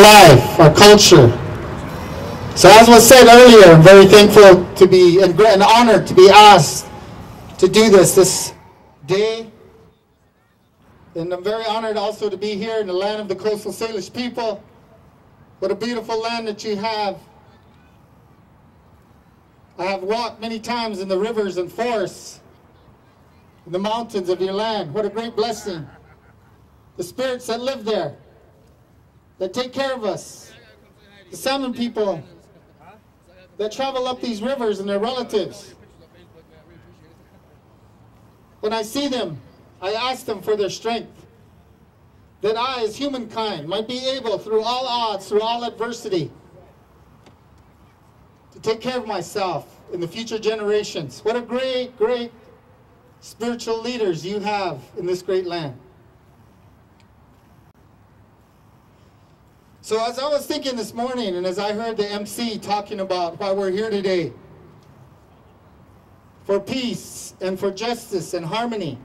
life, our culture. So as was said earlier, I'm very thankful to be and honored to be asked to do this day. And I'm very honored also to be here in the land of the Coastal Salish people. What a beautiful land that you have. I have walked many times in the rivers and forests, in the mountains of your land. What a great blessing. The spirits that live there, that take care of us. The salmon people that travel up these rivers and their relatives. When I see them, I ask them for their strength, that I, as humankind, might be able, through all odds, through all adversity, to take care of myself in the future generations. What a great, great spiritual leaders you have in this great land. So as I was thinking this morning, and as I heard the MC talking about why we're here today, for peace and for justice and harmony,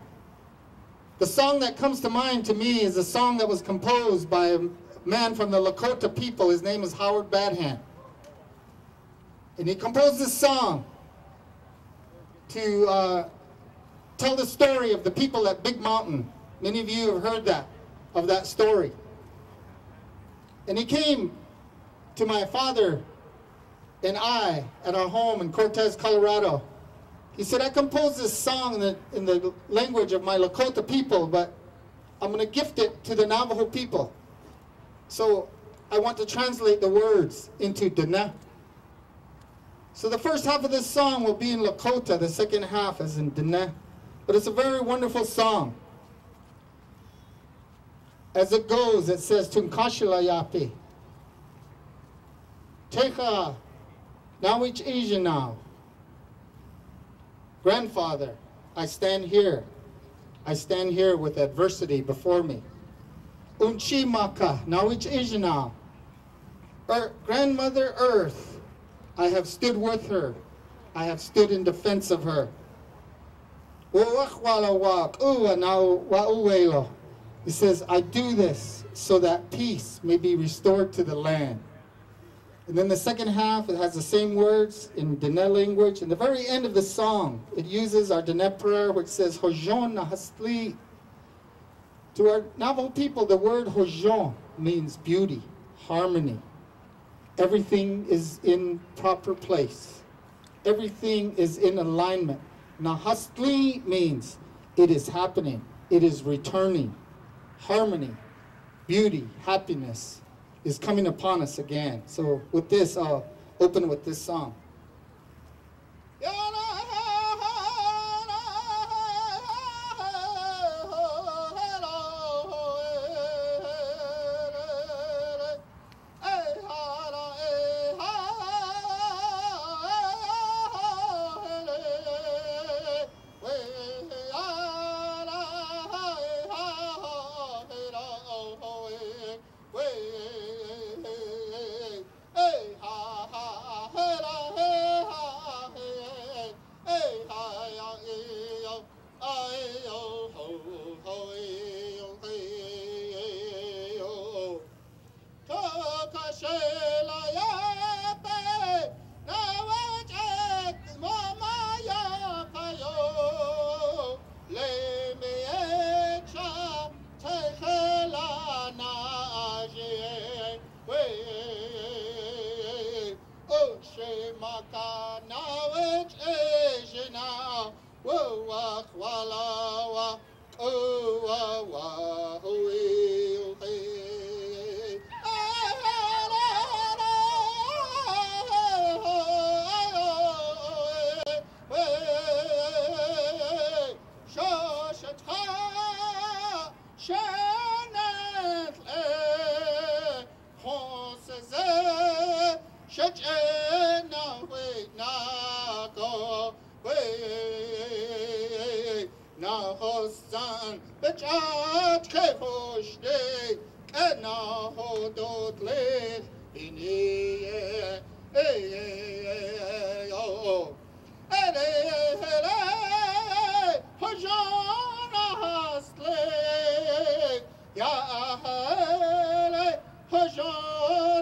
the song that comes to mind to me is a song that was composed by a man from the Lakota people. His name is Howard Badhand. And he composed this song to tell the story of the people at Big Mountain. Many of you have heard of that story. And he came to my father and I at our home in Cortez, Colorado. He said, I composed this song in the language of my Lakota people, but I'm going to gift it to the Navajo people. So I want to translate the words into Dene. So the first half of this song will be in Lakota, the second half is in Dene. But it's a very wonderful song. As it goes, it says, Tunkashila Yapi. Techa, Nawich Asia now. Grandfather, I stand here. I stand here with adversity before me. Unchimaka, Nawich Asia now. Grandmother Earth, I have stood with her. I have stood in defense of her. He says, I do this so that peace may be restored to the land. And then the second half, it has the same words in Dene language. In the very end of the song, it uses our Dene prayer, which says, Hojon Nahastli. To our Navajo people, the word Hojon means beauty, harmony. Everything is in proper place. Everything is in alignment. Nahastli means it is happening. It is returning. Harmony, beauty, happiness is coming upon us again. So with this, I'll open with this song.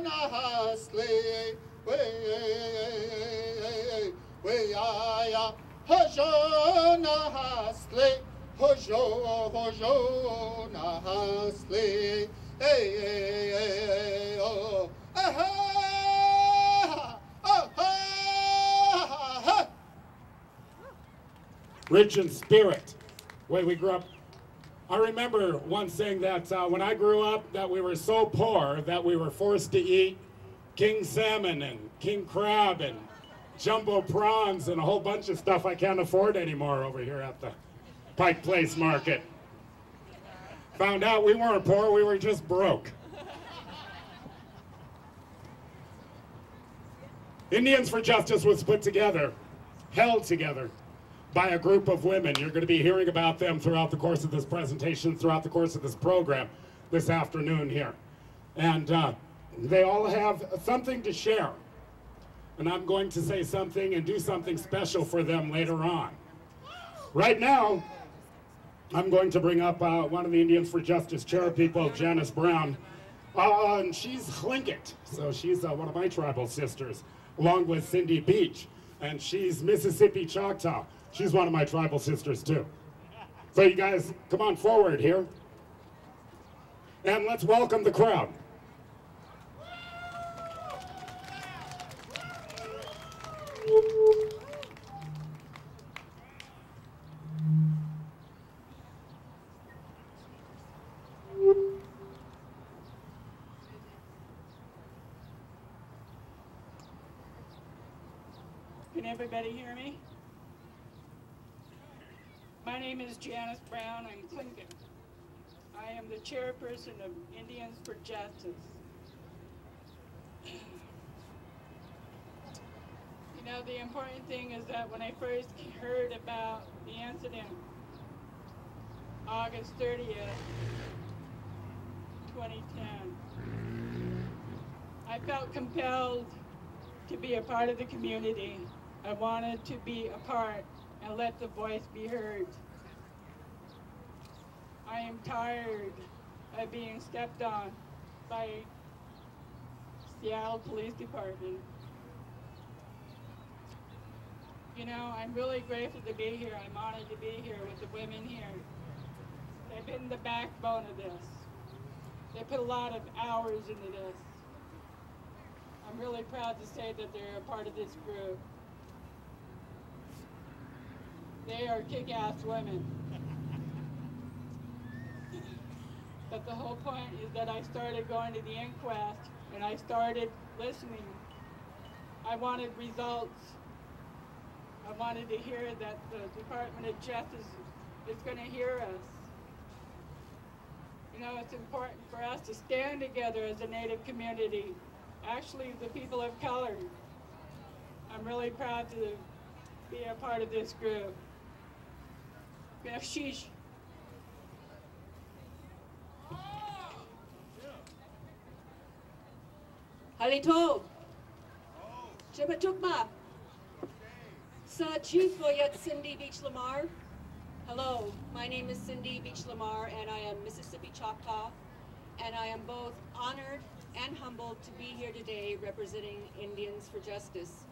hasle, we aya, hojona hasle, hojona hasle, oh, aha, aha. Rich in spirit, way we grew up. I remember once saying that when I grew up, that we were so poor that we were forced to eat king salmon and king crab and jumbo prawns and a whole bunch of stuff I can't afford anymore over here at the Pike Place Market. Found out we weren't poor, we were just broke. Indians for Justice was put together, held together, by a group of women. You're going to be hearing about them throughout the course of this presentation, throughout the course of this program this afternoon here. And they all have something to share. And I'm going to say something and do something special for them later on. Right now, I'm going to bring up one of the Indians for Justice chair people, Janice Brown. And she's Tlingit, so she's one of my tribal sisters, along with Cindy Beach. And she's Mississippi Choctaw. She's one of my tribal sisters too. So you guys, come on forward here. And let's welcome the crowd. Can everybody hear me? My name is Janice Brown. I'm Tlingit. I am the chairperson of Indians for Justice. You know, the important thing is that when I first heard about the incident, August 30th, 2010, I felt compelled to be a part of the community. I wanted to be a part and let the voice be heard. I am tired of being stepped on by Seattle Police Department. You know, I'm really grateful to be here. I'm honored to be here with the women here. They've been the backbone of this. They put a lot of hours into this. I'm really proud to say that they're a part of this group. They are kick-ass women. But the whole point is that I started going to the inquest and I started listening. I wanted results. I wanted to hear that the Department of Justice is going to hear us. You know, it's important for us to stand together as a Native community, actually the people of color. I'm really proud to be a part of this group. Sheesh. Halito. Chibatukma. Sa Chief Voyet Cindy Beach Lamar. Hello, my name is Cindy Beach Lamar and I am Mississippi Choctaw, and I am both honored and humbled to be here today representing Indians for Justice.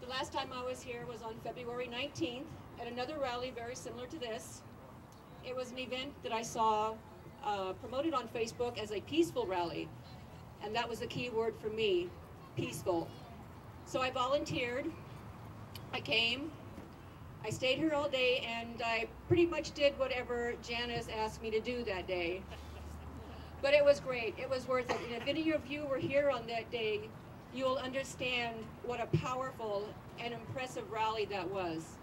The last time I was here was on February 19th at another rally very similar to this. It was an event that I saw promoted on Facebook as a peaceful rally, and that was a key word for me, peaceful. So I volunteered, I came, I stayed here all day, and I pretty much did whatever Janice asked me to do that day. But it was great, it was worth it. And if any of you were here on that day, you'll understand what a powerful and impressive rally that was,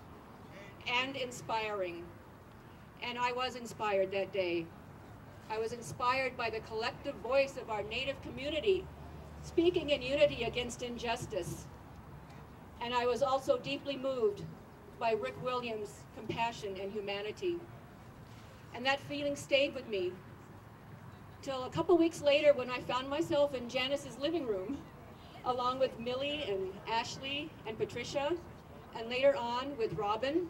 and inspiring. And I was inspired that day. I was inspired by the collective voice of our Native community, speaking in unity against injustice. And I was also deeply moved by Rick Williams' compassion and humanity. And that feeling stayed with me till a couple weeks later when I found myself in Janice's living room, along with Millie and Ashley and Patricia, and later on with Robin.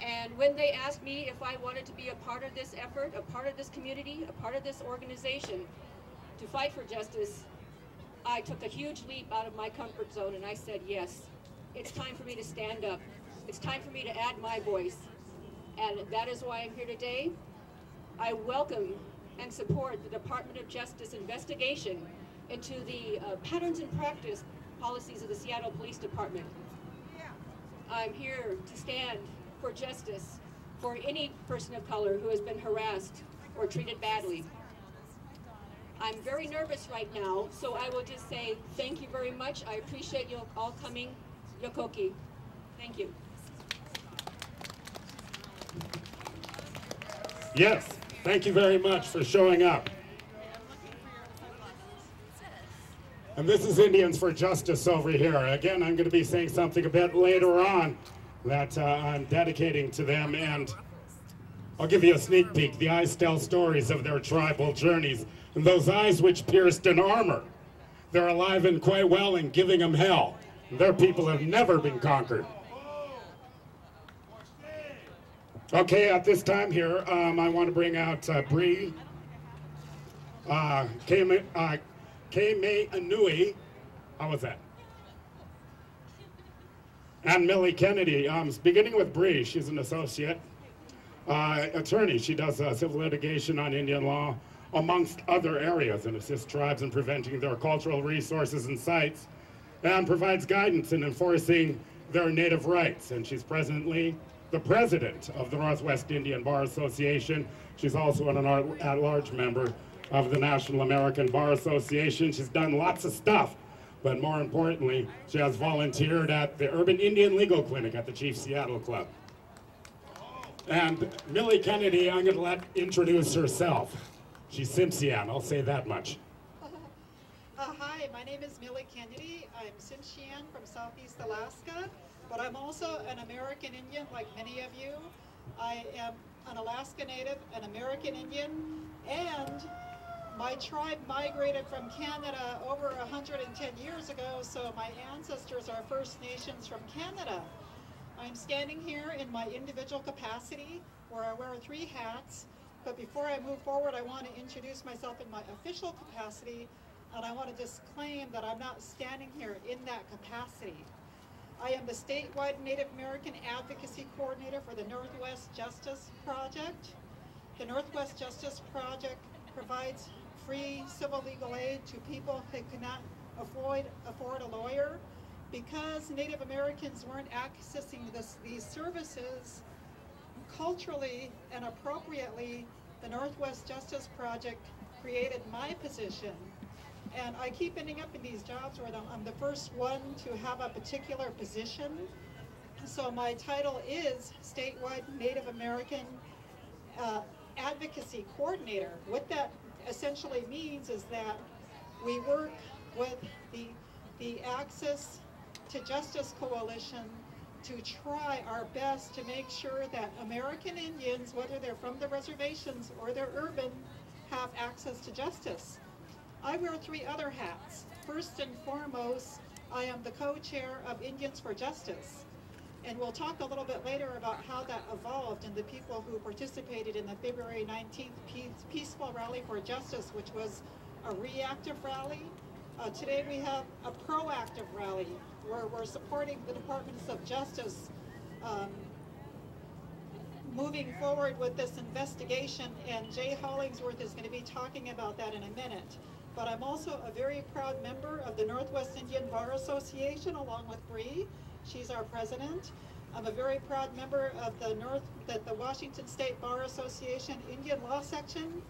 And when they asked me if I wanted to be a part of this effort, a part of this community, a part of this organization, to to fight for justice, I took a huge leap out of my comfort zone and I said, yes, it's time for me to stand up. It's time for me to add my voice. And that is why I'm here today. I welcome and support the Department of Justice investigation into the patterns and practice policies of the Seattle Police Department. I'm here to stand for justice for any person of color who has been harassed or treated badly. I'm very nervous right now, so I will just say thank you very much. I appreciate you all coming. Yokoki. Thank you. Yes, thank you very much for showing up. And this is Indians for Justice over here. Again, I'm going to be saying something a bit later on that I'm dedicating to them, and I'll give you a sneak peek. The eyes tell stories of their tribal journeys, and those eyes which pierced an armor, they're alive and quite well and giving them hell. Their people have never been conquered. Okay, at this time here, I want to bring out Bree Kame Anui. How was that? And Millie Kennedy. Beginning with Bree, she's an associate attorney. She does civil litigation on Indian law, amongst other areas, and assists tribes in preventing their cultural resources and sites, and provides guidance in enforcing their native rights. And she's presently the president of the Northwest Indian Bar Association. She's also an at-large member of the National American Bar Association. She's done lots of stuff, but more importantly, she has volunteered at the Urban Indian Legal Clinic at the Chief Seattle Club. And Millie Kennedy, I'm going to let introduce herself. She's Tsimshian, I'll say that much. Hi, my name is Millie Kennedy. I'm Tsimshian from Southeast Alaska, but I'm also an American Indian like many of you. I am an Alaska Native, an American Indian, and my tribe migrated from Canada over 110 years ago, so my ancestors are First Nations from Canada. I'm standing here in my individual capacity where I wear 3 hats, but before I move forward, I want to introduce myself in my official capacity, and I want to disclaim that I'm not standing here in that capacity. I am the statewide Native American Advocacy Coordinator for the Northwest Justice Project. The Northwest Justice Project provides free civil legal aid to people who cannot afford a lawyer. Because Native Americans weren't accessing these services culturally and appropriately, the Northwest Justice Project created my position. And I keep ending up in these jobs where I'm the first one to have a particular position. So my title is Statewide Native American Advocacy Coordinator. What that essentially means is that we work with the Access to Justice Coalition to try our best to make sure that American Indians, whether they're from the reservations or they're urban, have access to justice. I wear 3 other hats. First and foremost, I am the co-chair of Indians for Justice. And we'll talk a little bit later about how that evolved and the people who participated in the February 19th Peaceful Rally for Justice, which was a reactive rally. Today we have a proactive rally where we're supporting the Departments of Justice moving forward with this investigation, and Jay Hollingsworth is going to be talking about that in a minute. But I'm also a very proud member of the Northwest Indian Bar Association along with Bree. She's our president. I'm a very proud member of the Washington State Bar Association Indian Law Section,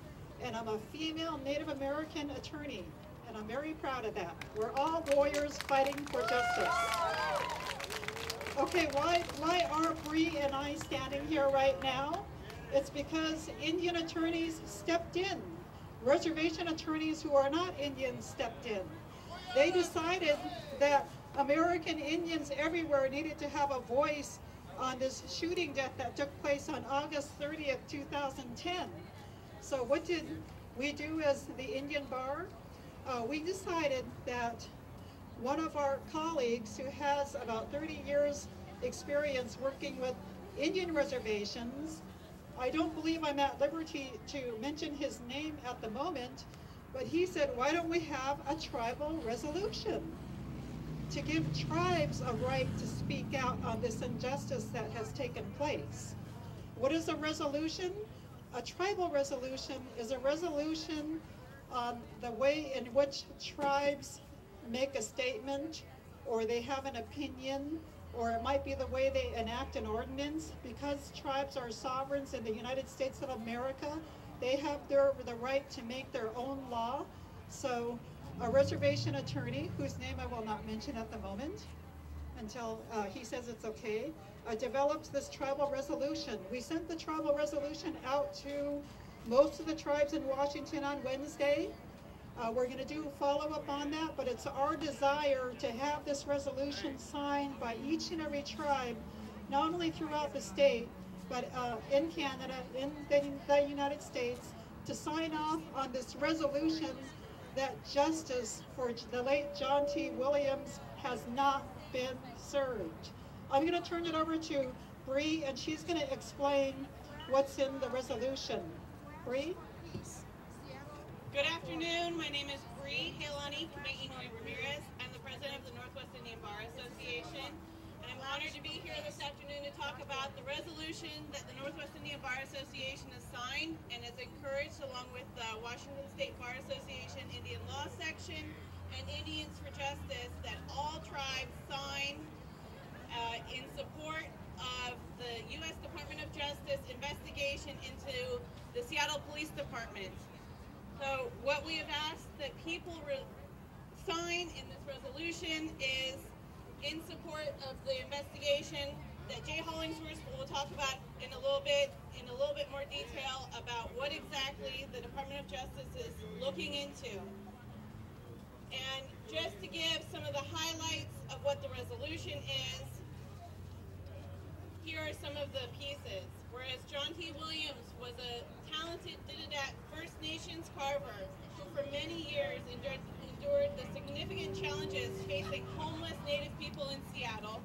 and I'm a female Native American attorney, and I'm very proud of that. We're all warriors fighting for justice. Okay, why are Bree and I standing here right now? It's because Indian attorneys stepped in. Reservation attorneys who are not Indians stepped in. They decided that American Indians everywhere needed to have a voice on this shooting death that took place on August 30th, 2010. So what did we do as the Indian Bar? We decided that one of our colleagues who has about 30 years experience working with Indian reservations, I don't believe I'm at liberty to mention his name at the moment, But he said, why don't we have a tribal resolution to give tribes a right to speak out on this injustice that has taken place? What is a resolution? A tribal resolution is a resolution on the way in which tribes make a statement, or they have an opinion, or it might be the way they enact an ordinance. Because tribes are sovereigns in the United States of America, they have the right to make their own law. So a reservation attorney, whose name I will not mention at the moment until he says it's okay, developed this tribal resolution. We sent the tribal resolution out to most of the tribes in Washington on Wednesday. We're going to do follow-up on that, but it's our desire to have this resolution signed by each and every tribe, not only throughout the state, but in Canada, in the United States, to sign off on this resolution that justice for the late John T. Williams has not been served. I'm going to turn it over to Bree, and she's going to explain what's in the resolution. Bree? Good afternoon. My name is Bree Halani Kamei-Inouye Ramirez. I'm the president of the Northwest Indian Bar Association, and I'm honored to be here this afternoon to talk about the resolution that the Northwest Indian Bar Association has signed and has encouraged, along with the Washington State Bar Association Indian Law Section and Indians for Justice, that all tribes sign in support of the U.S. Department of Justice investigation into the Seattle Police Department. So what we have asked that people sign in this resolution is in support of the investigation that Jay Hollingsworth will talk about in a little bit more detail about what exactly the Department of Justice is looking into. And just to give some of the highlights of what the resolution is, here are some of the pieces. Whereas John T. Williams was a talented Dididat First Nations carver who for many years endured the significant challenges facing homeless Native people in Seattle.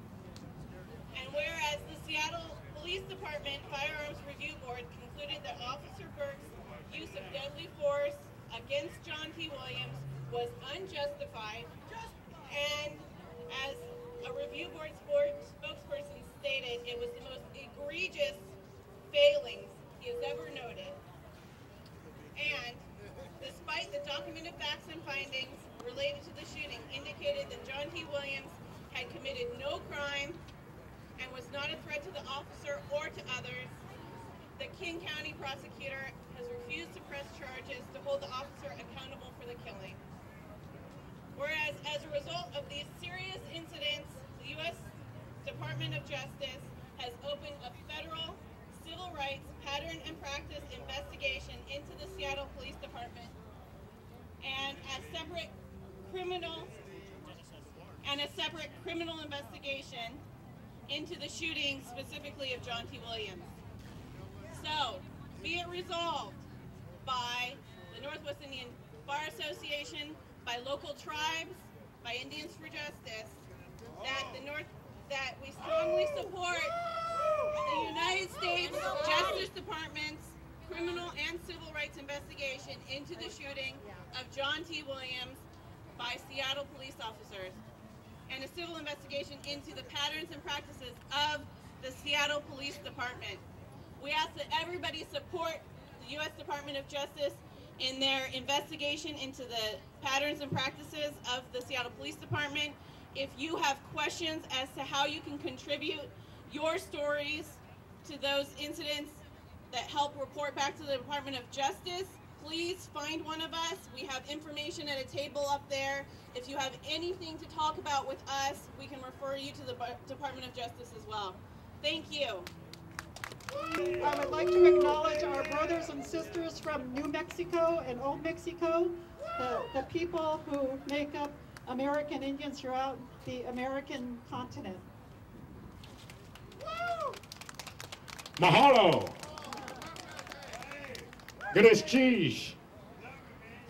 And whereas the Seattle Police Department Firearms Review Board concluded that Officer Burke's use of deadly force against John T. Williams was unjustified, and as a review board spokesperson stated, it was the most egregious failings he has ever noted. And despite the documented facts and findings related to the shooting indicated that John T. Williams had committed no crime and was not a threat to the officer or to others, the King County prosecutor has refused to press charges to hold the officer accountable for the killing. Whereas as a result of these serious incidents, the U.S. Department of Justice has opened a federal civil rights pattern and practice investigation into the Seattle Police Department, and a separate criminal investigation into the shooting specifically of John T. Williams. So, be it resolved by the Northwest Indian Bar Association, by local tribes, by Indians for Justice, that we strongly support the United States Justice Department's criminal and civil rights investigation into the shooting of John T. Williams by Seattle police officers, and a civil investigation into the patterns and practices of the Seattle Police Department. We ask that everybody support the U.S. Department of Justice in their investigation into the patterns and practices of the Seattle Police Department. If you have questions as to how you can contribute your stories to those incidents that help report back to the Department of Justice, please find one of us. We have information at a table up there. If you have anything to talk about with us, we can refer you to the Department of Justice as well. Thank you. I would like to acknowledge our brothers and sisters from New Mexico and Old Mexico, the people who make up American Indians throughout the American continent. Mahalo! Goodish cheese.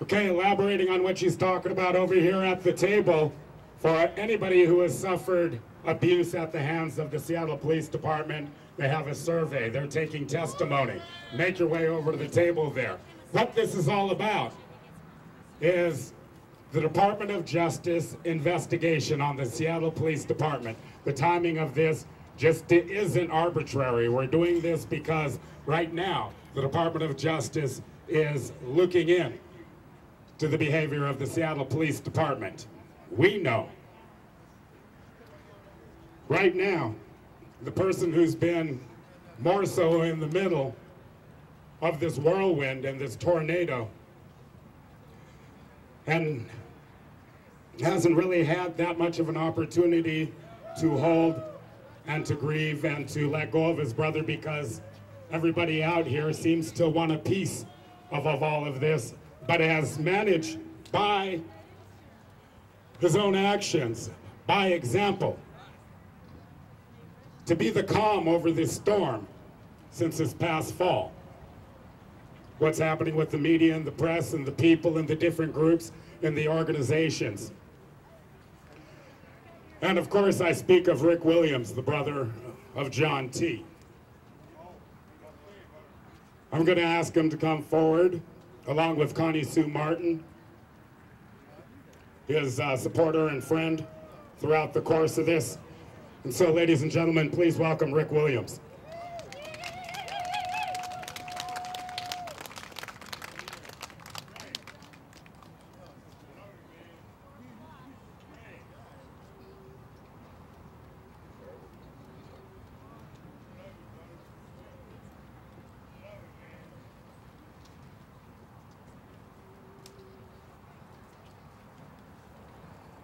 Okay, elaborating on what she's talking about over here at the table, for anybody who has suffered abuse at the hands of the Seattle Police Department, they have a survey. They're taking testimony. Make your way over to the table there. What this is all about is the Department of Justice investigation on the Seattle Police Department. The timing of this just isn't arbitrary. We're doing this because right now the Department of Justice is looking in to the behavior of the Seattle Police Department. We know. Right now, the person who's been more so in the middle of this whirlwind and this tornado and hasn't really had that much of an opportunity to hold and to grieve and to let go of his brother, because everybody out here seems to want a piece of all of this, but has managed by his own actions, by example, to be the calm over this storm since this past fall. What's happening with the media and the press and the people and the different groups and the organizations. And of course, I speak of Rick Williams, the brother of John T. I'm going to ask him to come forward, along with Connie Sue Martin, his supporter and friend throughout the course of this. And so, ladies and gentlemen, please welcome Rick Williams.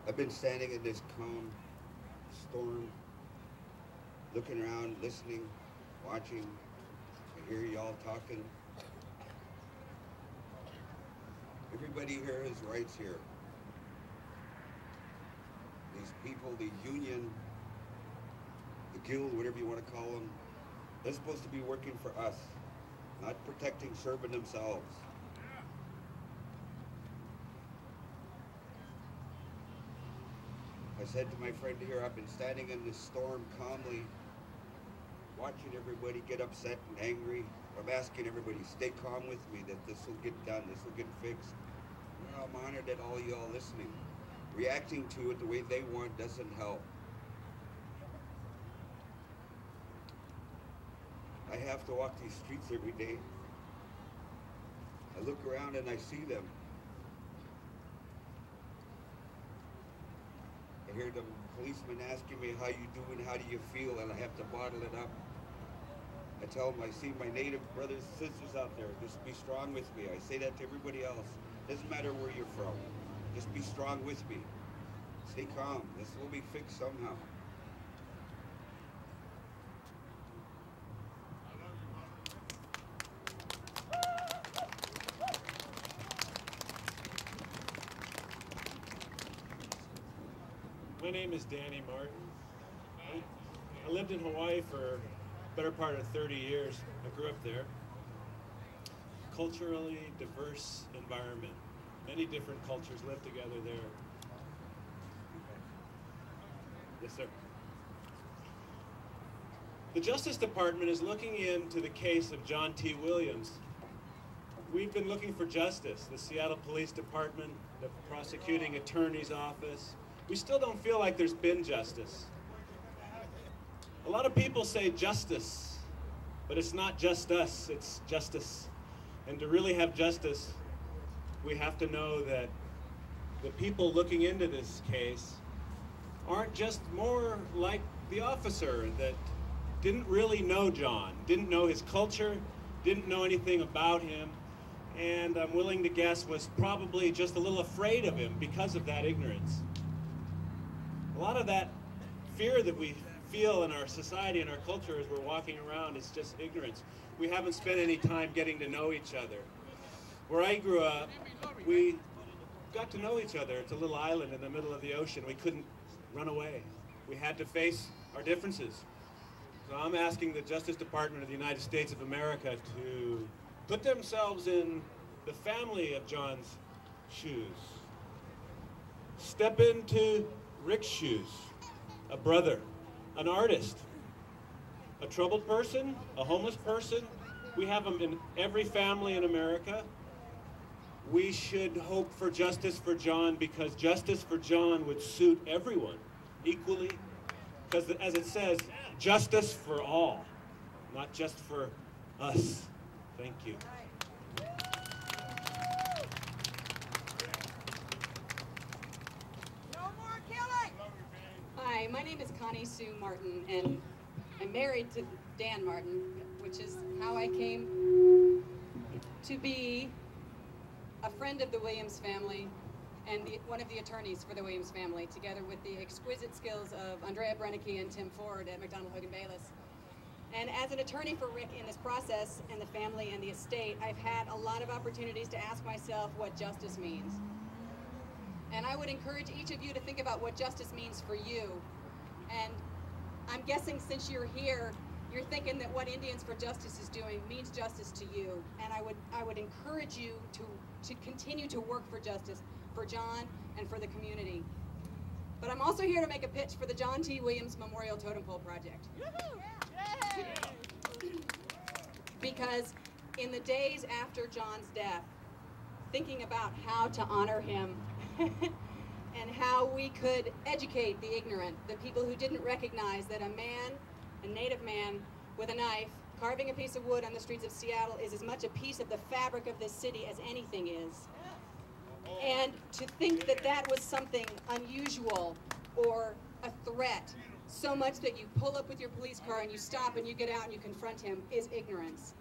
I've been standing in this calm storm, looking around, listening, watching. I hear y'all talking. Everybody here has rights here. These people, the union, the guild, whatever you want to call them, they're supposed to be working for us, not protecting Sherburne themselves. I said to my friend here, I've been standing in this storm calmly, watching everybody get upset and angry. I'm asking everybody, stay calm with me, that this will get done, this will get fixed. Well, I'm honored that all y'all listening. Reacting to it the way they want doesn't help. I have to walk these streets every day. I look around and I see them. I hear the policeman asking me, how you doing, how do you feel, and I have to bottle it up. I tell them, I see my Native brothers and sisters out there, just be strong with me. I say that to everybody else. Doesn't matter where you're from, just be strong with me. Stay calm, this will be fixed somehow. My name is Danny Martin. I lived in Hawaii for the better part of 30 years. I grew up there. Culturally diverse environment. Many different cultures live together there. Yes, sir. The Justice Department is looking into the case of John T. Williams. We've been looking for justice. The Seattle Police Department, the prosecuting attorney's office. We still don't feel like there's been justice. A lot of people say justice, but it's not just us, it's justice. And to really have justice, we have to know that the people looking into this case aren't just more like the officer that didn't really know John, didn't know his culture, didn't know anything about him, and I'm willing to guess was probably just a little afraid of him because of that ignorance. A lot of that fear that we feel in our society and our culture as we're walking around is just ignorance. We haven't spent any time getting to know each other. Where I grew up, we got to know each other. It's a little island in the middle of the ocean. We couldn't run away. We had to face our differences. So I'm asking the Justice Department of the United States of America to put themselves in the family of John's shoes. Step into Rick's shoes, a brother, an artist, a troubled person, a homeless person. We have them in every family in America. we should hope for justice for John, because justice for John would suit everyone equally. Because as it says, justice for all, not just for us. Thank you. Hi, my name is Connie Sue Martin, and I'm married to Dan Martin, which is how I came to be a friend of the Williams family and one of the attorneys for the Williams family, together with the exquisite skills of Andrea Brennicke and Tim Ford at McDonald Hogan Bayless. And as an attorney for Rick in this process, and the family and the estate, I've had a lot of opportunities to ask myself what justice means. And I would encourage each of you to think about what justice means for you. And I'm guessing since you're here, you're thinking that what Indians for Justice is doing means justice to you. And I would encourage you to continue to work for justice for John and for the community. But I'm also here to make a pitch for the John T. Williams Memorial Totem Pole Project. Because in the days after John's death, thinking about how to honor him and how we could educate the ignorant, the people who didn't recognize that a man, a native man with a knife, carving a piece of wood on the streets of Seattle is as much a piece of the fabric of this city as anything is. And to think that that was something unusual or a threat, so much that you pull up with your police car and you stop and you get out and you confront him, is ignorance.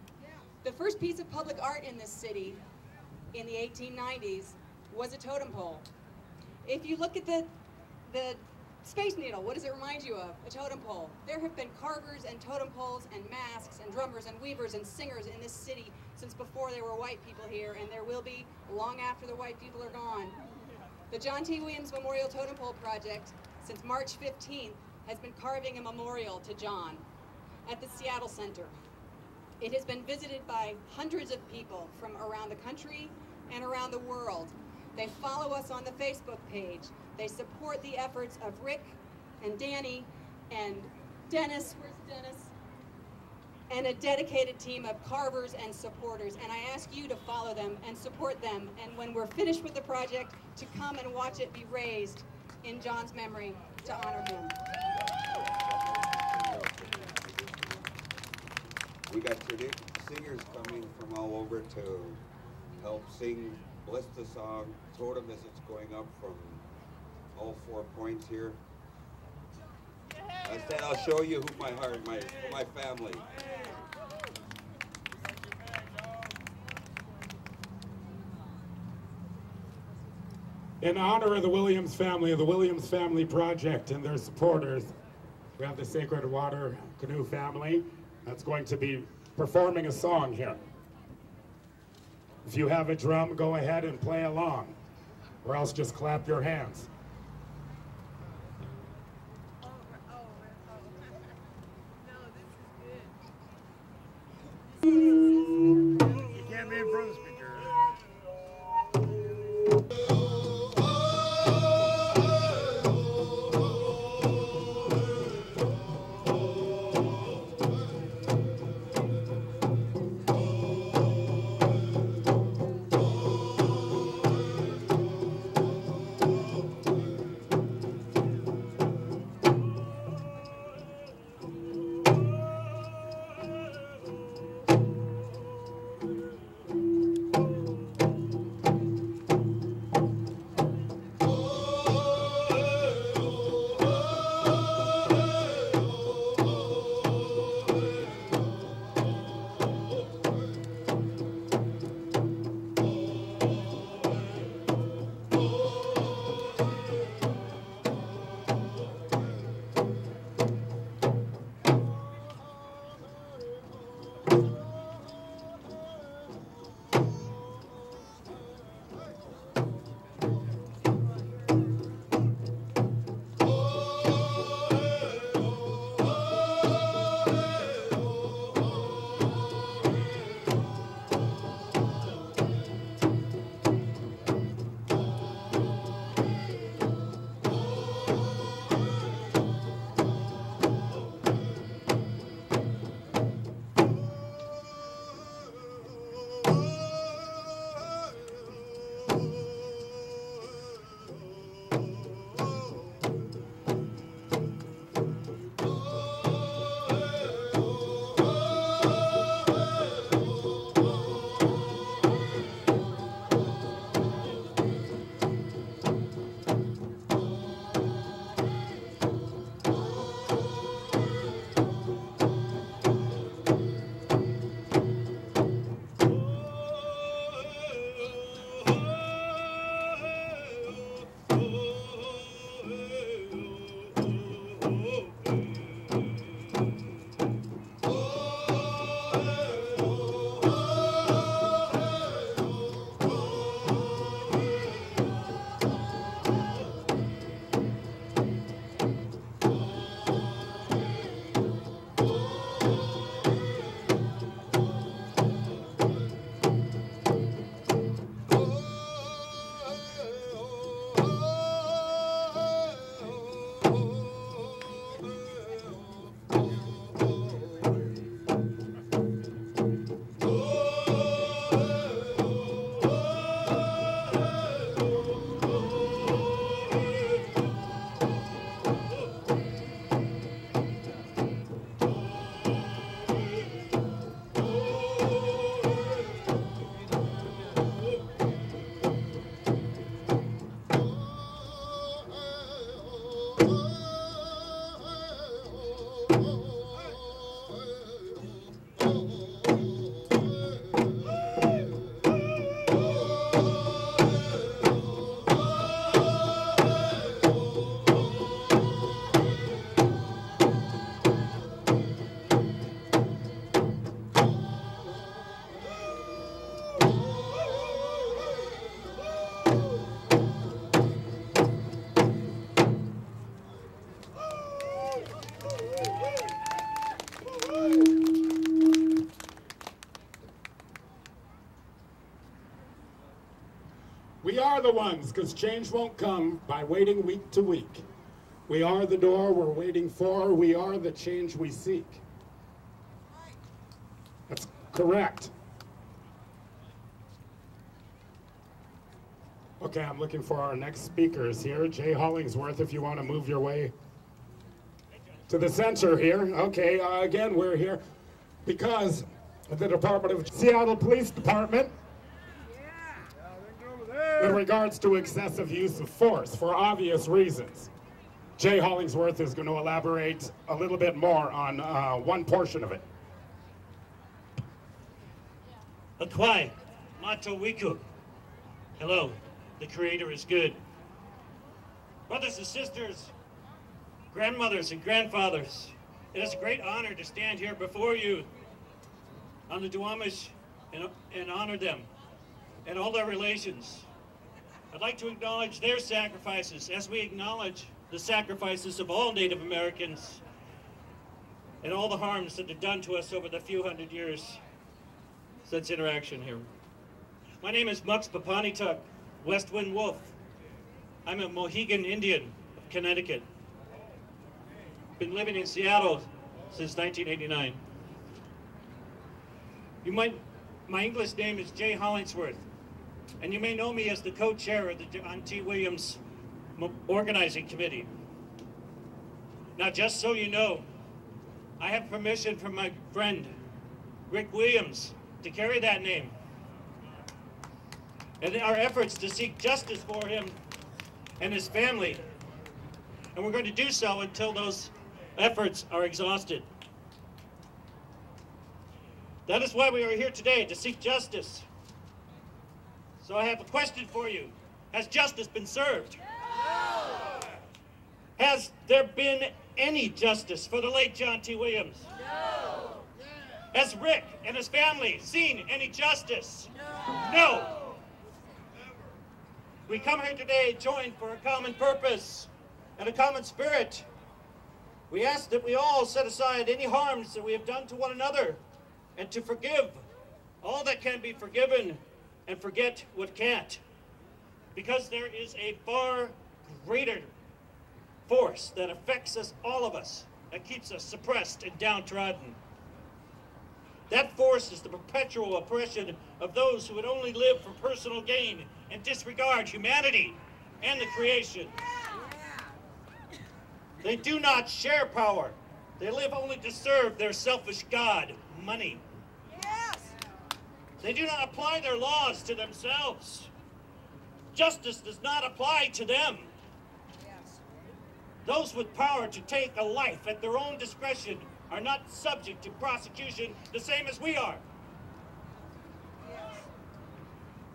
The first piece of public art in this city in the 1890s was a totem pole. If you look at the Space Needle, what does it remind you of? A totem pole. There have been carvers and totem poles and masks and drummers and weavers and singers in this city since before there were white people here, and there will be long after the white people are gone. The John T. Williams Memorial Totem Pole Project, since March 15th, has been carving a memorial to John at the Seattle Center. It has been visited by hundreds of people from around the country and around the world. They follow us on the Facebook page. They support the efforts of Rick and Danny and Dennis, where's Dennis? And a dedicated team of carvers and supporters. And I ask you to follow them and support them. And when we're finished with the project, to come and watch it be raised in John's memory to honor him. We got singers coming from all over to help sing Bless the Song, Totem, as it's going up from all 4 points here. I said I'll show you who my heart, my family. In honor of the Williams Family Project and their supporters, we have the Sacred Water Canoe family that's going to be performing a song here. If you have a drum, go ahead and play along, or else just clap your hands. You can't be in front of the speaker. the ones, because change won't come by waiting week to week. We are the door we're waiting for. We are the change we seek. That's correct. Okay, I'm looking for our next speakers here. Jay Hollingsworth, if you want to move your way to the center here. Okay, again, we're here because the Department of Seattle Police Department, in regards to excessive use of force, for obvious reasons. Jay Hollingsworth is going to elaborate a little bit more on one portion of it. Akwai, Mato Wiku. Hello, the Creator is good. Brothers and sisters, grandmothers and grandfathers, it is a great honor to stand here before you on the Duwamish and honor them and all their relations. I'd like to acknowledge their sacrifices as we acknowledge the sacrifices of all Native Americans and all the harms that have done to us over the few hundred years since interaction here. My name is Mux Papanitug, West Wind Wolf. I'm a Mohegan Indian of Connecticut. Been living in Seattle since 1989. My English name is Jay Hollingsworth, and you may know me as the co-chair of the John T. Williams Organizing Committee. Now, just so you know, I have permission from my friend, Rick Williams, to carry that name. And our efforts to seek justice for him and his family. And we're going to do so until those efforts are exhausted. That is why we are here today, to seek justice. So I have a question for you. Has justice been served? No! Has there been any justice for the late John T. Williams? No! Has Rick and his family seen any justice? No! No! We come here today joined for a common purpose and a common spirit. We ask that we all set aside any harms that we have done to one another and to forgive all that can be forgiven and forget what can't. Because there is a far greater force that affects us, all of us, that keeps us suppressed and downtrodden. That force is the perpetual oppression of those who would only live for personal gain and disregard humanity and the creation. They do not share power. They live only to serve their selfish god, money. They do not apply their laws to themselves. Justice does not apply to them. Those with power to take a life at their own discretion are not subject to prosecution the same as we are.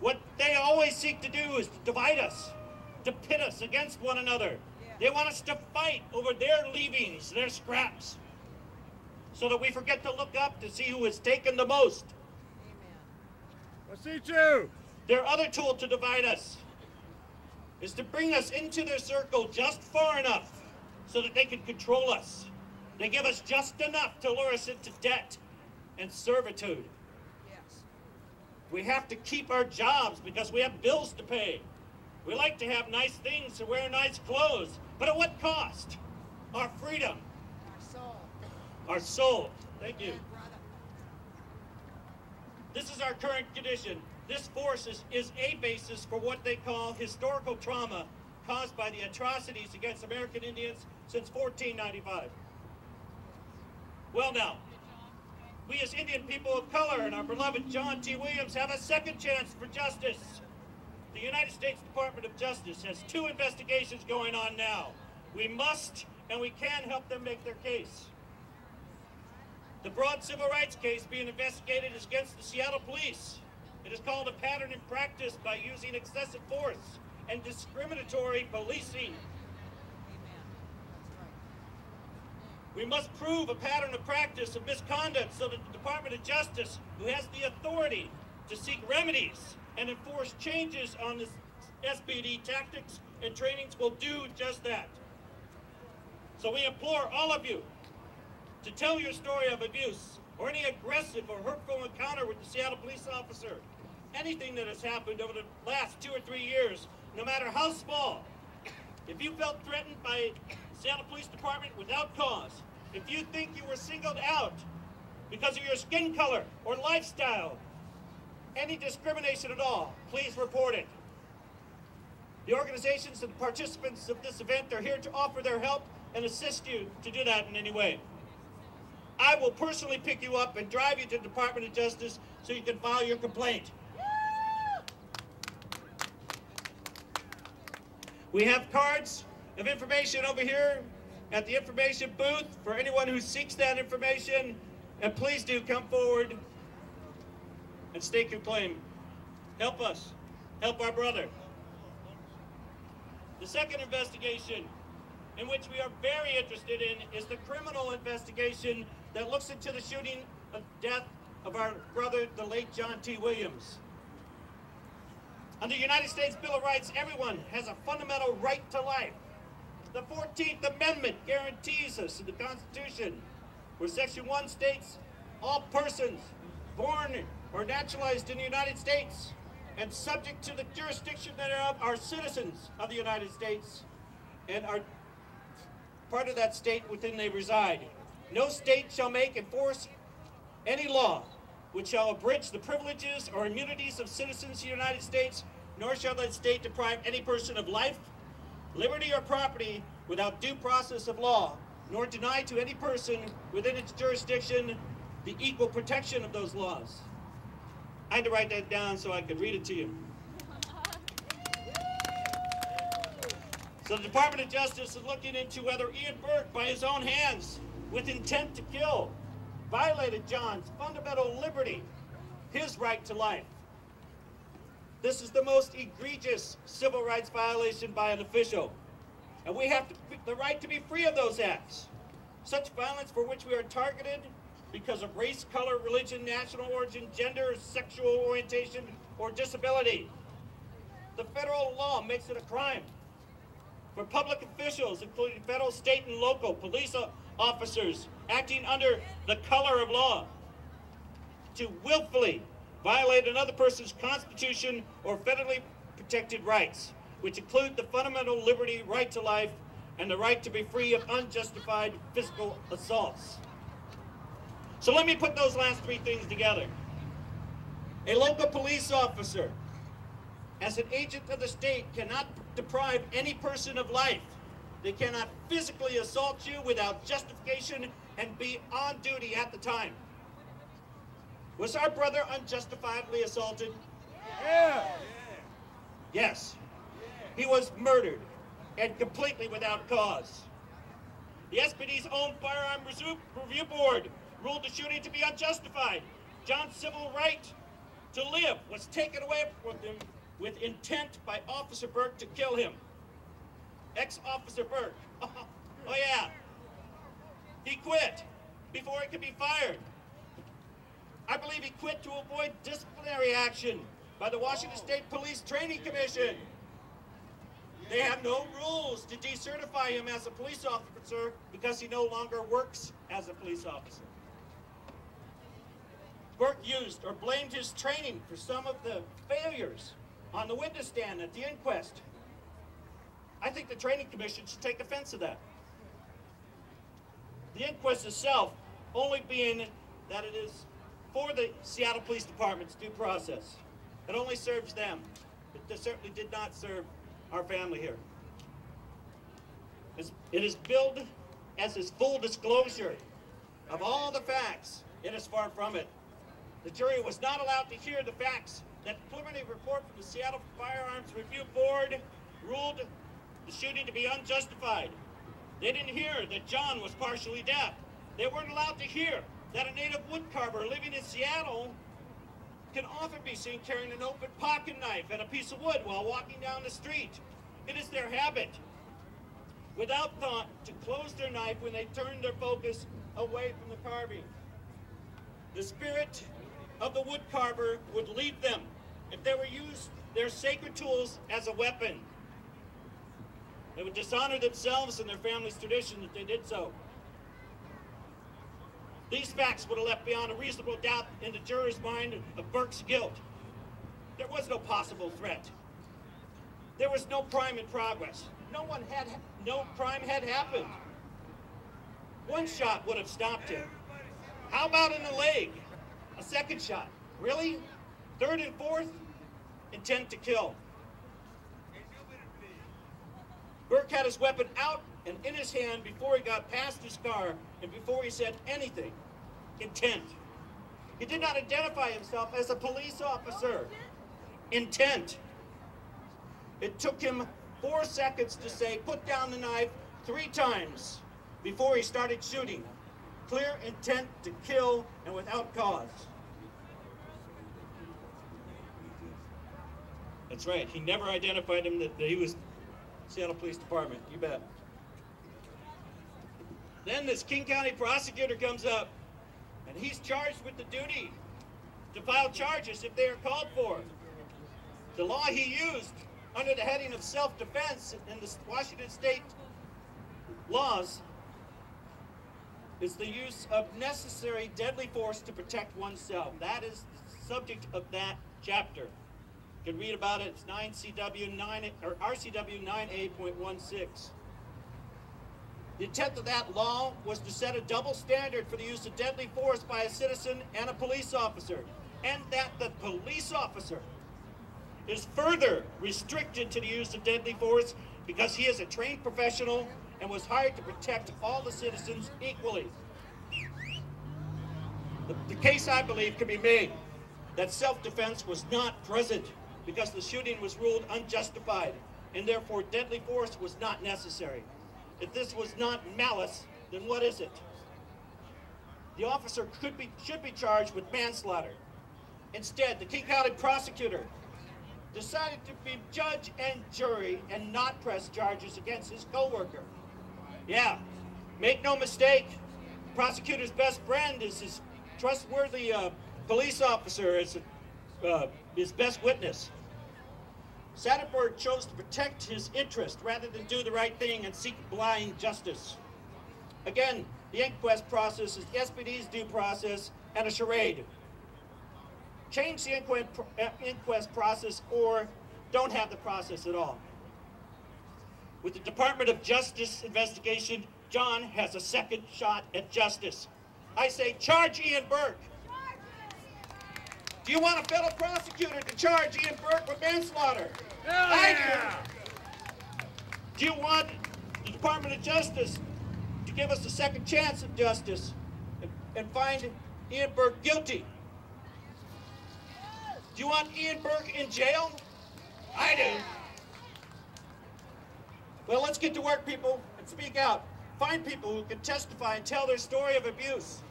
What they always seek to do is to divide us, to pit us against one another. They want us to fight over their leavings, their scraps, so that we forget to look up to see who has taken the most. I see you. Their other tool to divide us is to bring us into their circle just far enough so that they can control us. They give us just enough to lure us into debt and servitude. We have to keep our jobs because we have bills to pay. We like to have nice things and wear nice clothes, but at what cost? Our freedom. Our soul. Our soul. Thank you. This is our current condition. This force is a basis for what they call historical trauma caused by the atrocities against American Indians since 1495. Well now, we as Indian people of color and our beloved John T. Williams have a second chance for justice. The United States Department of Justice has 2 investigations going on now. We must and we can help them make their case. The broad civil rights case being investigated is against the Seattle Police. It is called a pattern in practice by using excessive force and discriminatory policing. We must prove a pattern of practice of misconduct so that the Department of Justice, who has the authority to seek remedies and enforce changes on the SBD tactics and trainings, will do just that. So we implore all of you to tell your story of abuse or any aggressive or hurtful encounter with the Seattle police officer. Anything that has happened over the last 2 or 3 years no matter how small, if you felt threatened by the Seattle Police Department without cause, if you think you were singled out because of your skin color or lifestyle, any discrimination at all, please report it. The organizations and participants of this event are here to offer their help and assist you to do that in any way. I will personally pick you up and drive you to the Department of Justice so you can file your complaint. We have cards of information over here at the information booth for anyone who seeks that information, and please do come forward and stake your claim. Help us. Help our brother. The second investigation, in which we are very interested in, is the criminal investigation that looks into the shooting of death of our brother, the late John T. Williams. Under the United States Bill of Rights, everyone has a fundamental right to life. The 14th Amendment guarantees us in the Constitution, where Section 1 states, all persons born or naturalized in the United States and subject to the jurisdiction thereof are citizens of the United States and are part of that state within they reside. No state shall make and force any law which shall abridge the privileges or immunities of citizens of the United States, nor shall that state deprive any person of life, liberty, or property without due process of law, nor deny to any person within its jurisdiction the equal protection of those laws. I had to write that down so I could read it to you. So the Department of Justice is looking into whether Ian Burke, by his own hands, with intent to kill, violated John's fundamental liberty, his right to life. This is the most egregious civil rights violation by an official, and we have the right to be free of those acts. Such violence for which we are targeted because of race, color, religion, national origin, gender, sexual orientation, or disability. The federal law makes it a crime for public officials, including federal, state, and local police officers acting under the color of law, to willfully violate another person's constitution or federally protected rights, which include the fundamental liberty, right to life, and the right to be free of unjustified physical assaults. So let me put those last three things together. A local police officer, as an agent of the state, cannot deprive any person of life. They cannot physically assault you without justification and be on duty at the time. Was our brother unjustifiably assaulted? Yeah. Yes. He was murdered, and completely without cause. The SPD's own Firearm Review Board ruled the shooting to be unjustified. John's civil right to live was taken away from him with intent by Officer Burke to kill him. Ex-Officer Burke, oh yeah, he quit before he could be fired. I believe he quit to avoid disciplinary action by the Washington State Police Training Commission. They have no rules to decertify him as a police officer because he no longer works as a police officer. Burke used or blamed his training for some of the failures on the witness stand at the inquest. I think the Training Commission should take offense to that. The inquest itself only being that it is for the Seattle Police Department's due process. It only serves them. It certainly did not serve our family here. It is billed as his full disclosure of all the facts. It is far from it. The jury was not allowed to hear the facts that the preliminary report from the Seattle Firearms Review Board ruled the shooting to be unjustified. They didn't hear that John was partially deaf. They weren't allowed to hear that a native woodcarver living in Seattle can often be seen carrying an open pocket knife and a piece of wood while walking down the street. It is their habit, without thought, to close their knife when they turn their focus away from the carving. The spirit of the woodcarver would leave them if they were used their sacred tools as a weapon. They would dishonor themselves and their family's tradition if they did so. These facts would have left beyond a reasonable doubt in the juror's mind of Burke's guilt. There was no possible threat. There was no crime in progress. No crime had happened. One shot would have stopped him. How about in the leg? A second shot. Really? Third and fourth? Intent to kill. Burke had his weapon out and in his hand before he got past his car and before he said anything. Intent. He did not identify himself as a police officer. Intent. It took him 4 seconds to say, "Put down the knife," 3 times before he started shooting. Clear intent to kill and without cause. That's right. He never identified him that he was Seattle Police Department. You bet. Then this King County prosecutor comes up, and he's charged with the duty to file charges if they are called for. The law he used under the heading of self-defense in the Washington State laws is the use of necessary deadly force to protect oneself. That is the subject of that chapter. You can read about it. It's RCW 9A.16. The intent of that law was to set a double standard for the use of deadly force by a citizen and a police officer, and that the police officer is further restricted to the use of deadly force because he is a trained professional and was hired to protect all the citizens equally. The case, I believe, can be made that self-defense was not present because the shooting was ruled unjustified, and therefore deadly force was not necessary. If this was not malice, then what is it? The officer should be charged with manslaughter. Instead, the King County prosecutor decided to be judge and jury and not press charges against his co-worker. Yeah, make no mistake, the prosecutor's best friend is his trustworthy police officer, is his best witness. Satterberg chose to protect his interest rather than do the right thing and seek blind justice. Again, the inquest process is the SPD's due process and a charade. Change the inquest process or don't have the process at all. With the Department of Justice investigation, John has a second shot at justice. I say charge Ian Burke. Do you want a fellow prosecutor to charge Ian Burke with manslaughter? I do. Do you want the Department of Justice to give us a second chance at justice and find Ian Burke guilty? Do you want Ian Burke in jail? I do. Well, let's get to work, people, and speak out. Find people who can testify and tell their story of abuse.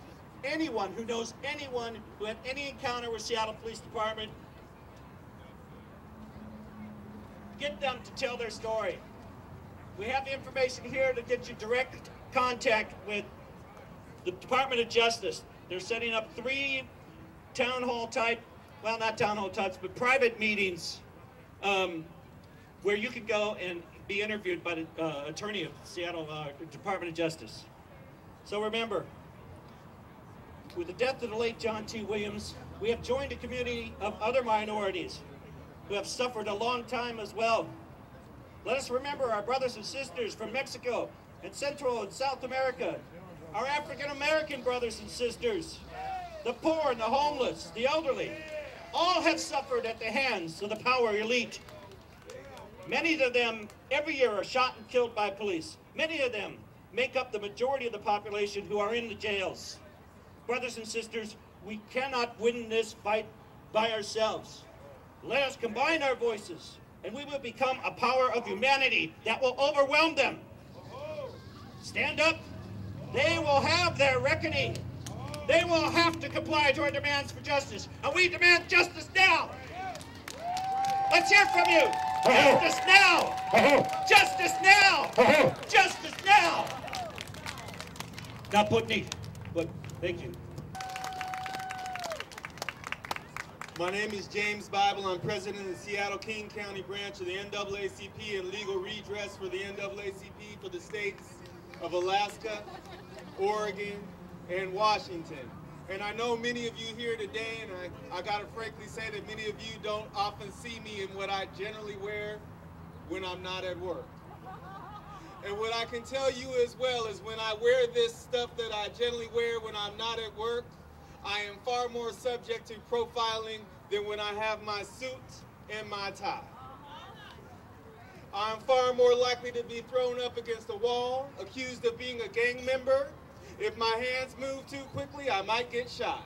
Anyone who knows anyone who had any encounter with Seattle Police Department, get them to tell their story. We have the information here to get you direct contact with the Department of Justice. They're setting up 3 town hall type, well, not town hall types, but private meetings where you can go and be interviewed by the attorney of the Seattle Department of Justice. So remember, with the death of the late John T. Williams, we have joined a community of other minorities who have suffered a long time as well. Let us remember our brothers and sisters from Mexico and Central and South America, our African American brothers and sisters, the poor and the homeless, the elderly. All have suffered at the hands of the power elite. Many of them every year are shot and killed by police. Many of them make up the majority of the population who are in the jails. Brothers and sisters, we cannot win this fight by ourselves. Let us combine our voices, and we will become a power of humanity that will overwhelm them. Stand up. They will have their reckoning. They will have to comply to our demands for justice, and we demand justice now. Let's hear from you. Justice now. Justice now. Justice now. Kaputnik. Thank you. My name is James Bible. I'm president of the Seattle King County branch of the NAACP and legal redress for the NAACP for the states of Alaska, Oregon, and Washington. And I know many of you here today, and I gotta frankly say that many of you don't often see me in what I generally wear. when I'm not at work. And what I can tell you as well is when I wear this stuff that I generally wear when I'm not at work, I am far more subject to profiling than when I have my suit and my tie. I'm far more likely to be thrown up against a wall, accused of being a gang member. If my hands move too quickly, I might get shot.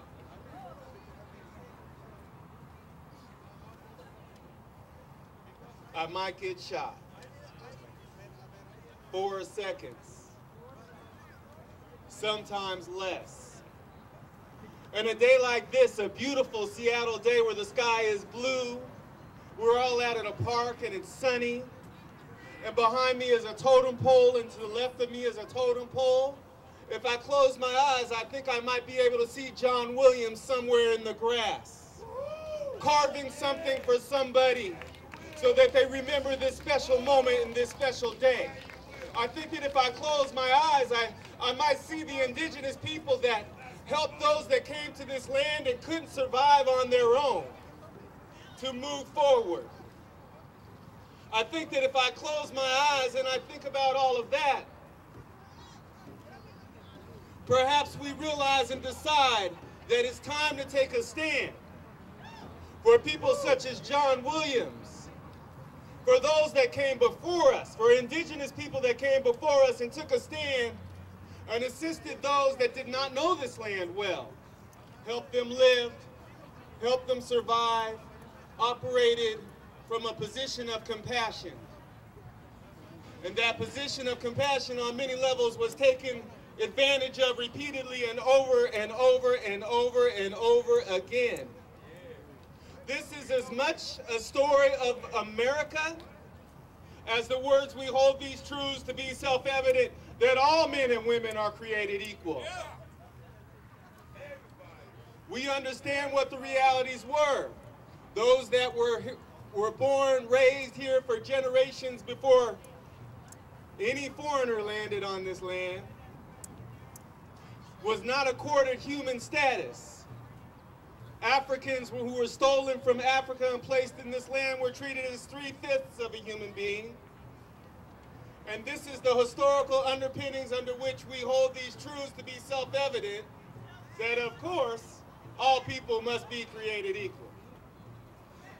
I might get shot. 4 seconds. Sometimes less. And a day like this, a beautiful Seattle day where the sky is blue, we're all out at a park and it's sunny, and behind me is a totem pole and to the left of me is a totem pole. If I close my eyes, I think I might be able to see John Williams somewhere in the grass, carving something for somebody so that they remember this special moment and this special day. I think that if I close my eyes, I might see the indigenous people that helped those that came to this land and couldn't survive on their own to move forward. I think that if I close my eyes and I think about all of that, perhaps we realize and decide that it's time to take a stand for people such as John Williams, for those that came before us, for indigenous people that came before us and took a stand and assisted those that did not know this land well, helped them live, helped them survive, operated from a position of compassion. And that position of compassion on many levels was taken advantage of repeatedly and over and over and over and over again. This is as much a story of America as the words we hold these truths to be self-evident that all men and women are created equal. We understand what the realities were. Those that were born, raised here for generations before any foreigner landed on this land was not accorded human status. Africans who were stolen from Africa and placed in this land were treated as 3/5 of a human being. And this is the historical underpinnings under which we hold these truths to be self-evident, that of course, all people must be created equal.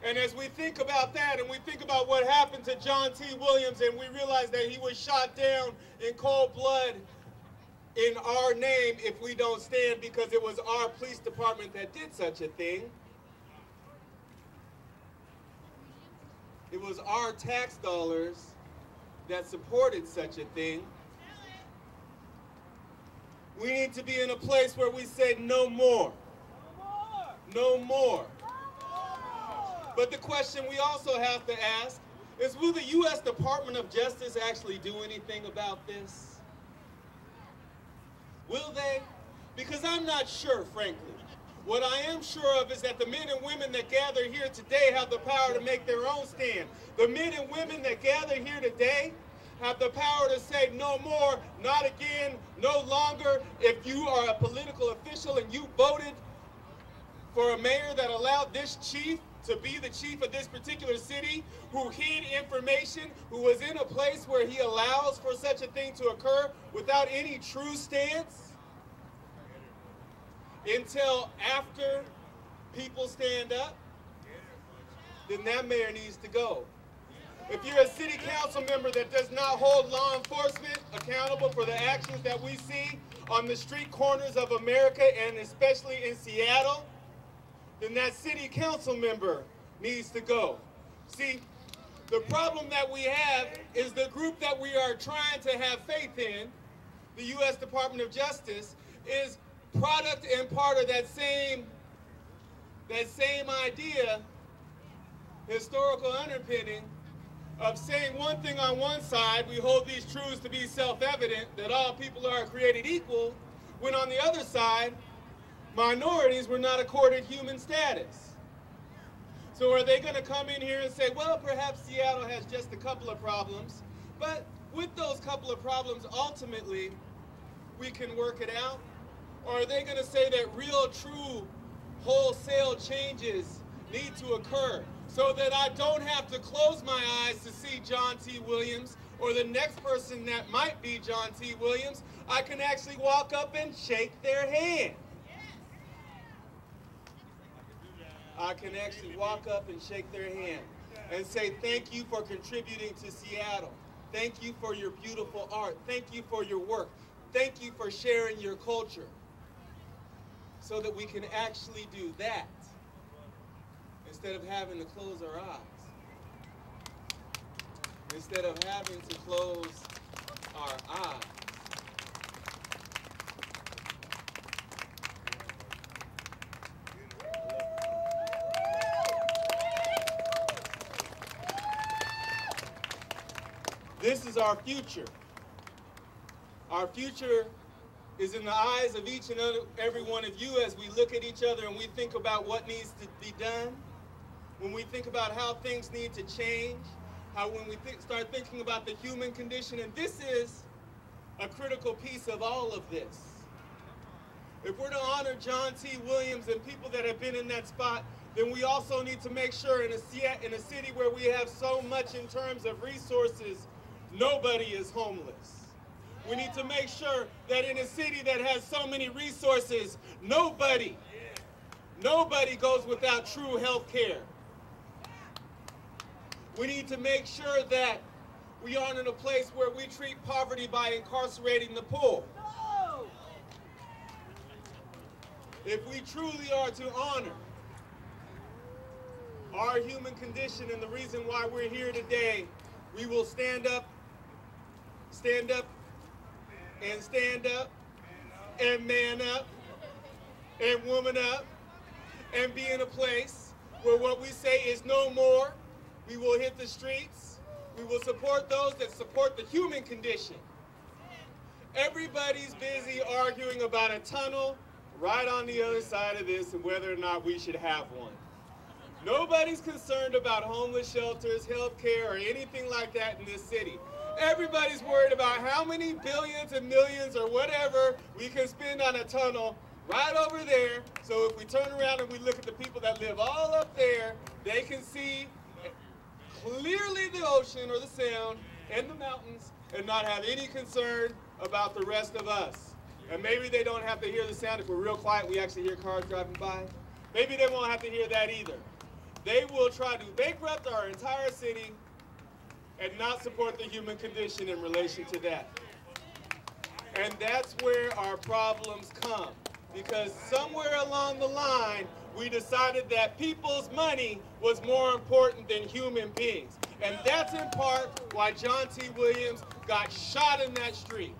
And as we think about that and we think about what happened to John T. Williams and we realize that he was shot down in cold blood in our name if we don't stand because it was our police department that did such a thing. It was our tax dollars that supported such a thing. We need to be in a place where we say no more. No more. But the question we also have to ask is, will the U.S. Department of Justice actually do anything about this? Will they? Because I'm not sure, frankly. What I am sure of is that the men and women that gather here today have the power to make their own stand. The men and women that gather here today have the power to say no more, not again, no longer. If you are a political official and you voted for a mayor that allowed this chief to be the chief of this particular city, who hid information, who was in a place where he allows for such a thing to occur without any true stance, until after people stand up, then that mayor needs to go. If you're a city council member that does not hold law enforcement accountable for the actions that we see on the street corners of America and especially in Seattle, then that city council member needs to go. See, the problem that we have is the group that we are trying to have faith in, the U.S. Department of Justice, is product and part of that same idea, historical underpinning, of saying one thing on one side, we hold these truths to be self-evident, that all people are created equal, when on the other side, minorities were not accorded human status. So are they going to come in here and say, well, perhaps Seattle has just a couple of problems, but with those couple of problems, ultimately, we can work it out? Or are they going to say that real, true, wholesale changes need to occur so that I don't have to close my eyes to see John T. Williams or the next person that might be John T. Williams. I can actually walk up and shake their hand. I can actually walk up and shake their hand and say, thank you for contributing to Seattle. Thank you for your beautiful art. Thank you for your work. Thank you for sharing your culture. So that we can actually do that instead of having to close our eyes. Instead of having to close our eyes. This is our future. Our future is in the eyes of each and every one of you as we look at each other and we think about what needs to be done, when we think about how things need to change, when we start thinking about the human condition, and this is a critical piece of all of this. If we're to honor John T. Williams and people that have been in that spot, then we also need to make sure in a city where we have so much in terms of resources, nobody is homeless. We need to make sure that in a city that has so many resources, nobody goes without true health care. We need to make sure that we aren't in a place where we treat poverty by incarcerating the poor. If we truly are to honor our human condition and the reason why we're here today, we will stand up, and stand up, and man up, and woman up, and be in a place where what we say is no more. We will hit the streets. We will support those that support the human condition. Everybody's busy arguing about a tunnel right on the other side of this and whether or not we should have one. Nobody's concerned about homeless shelters, health care, or anything like that in this city. Everybody's worried about how many billions and millions or whatever we can spend on a tunnel right over there. So if we turn around and we look at the people that live all up there, they can see clearly the ocean or the sound and the mountains and not have any concern about the rest of us. And maybe they don't have to hear the sound. If we're real quiet, we actually hear cars driving by. Maybe they won't have to hear that either. They will try to bankrupt our entire city and not support the human condition in relation to that. And that's where our problems come. Because somewhere along the line, we decided that people's money was more important than human beings. And that's in part why John T. Williams got shot in that street.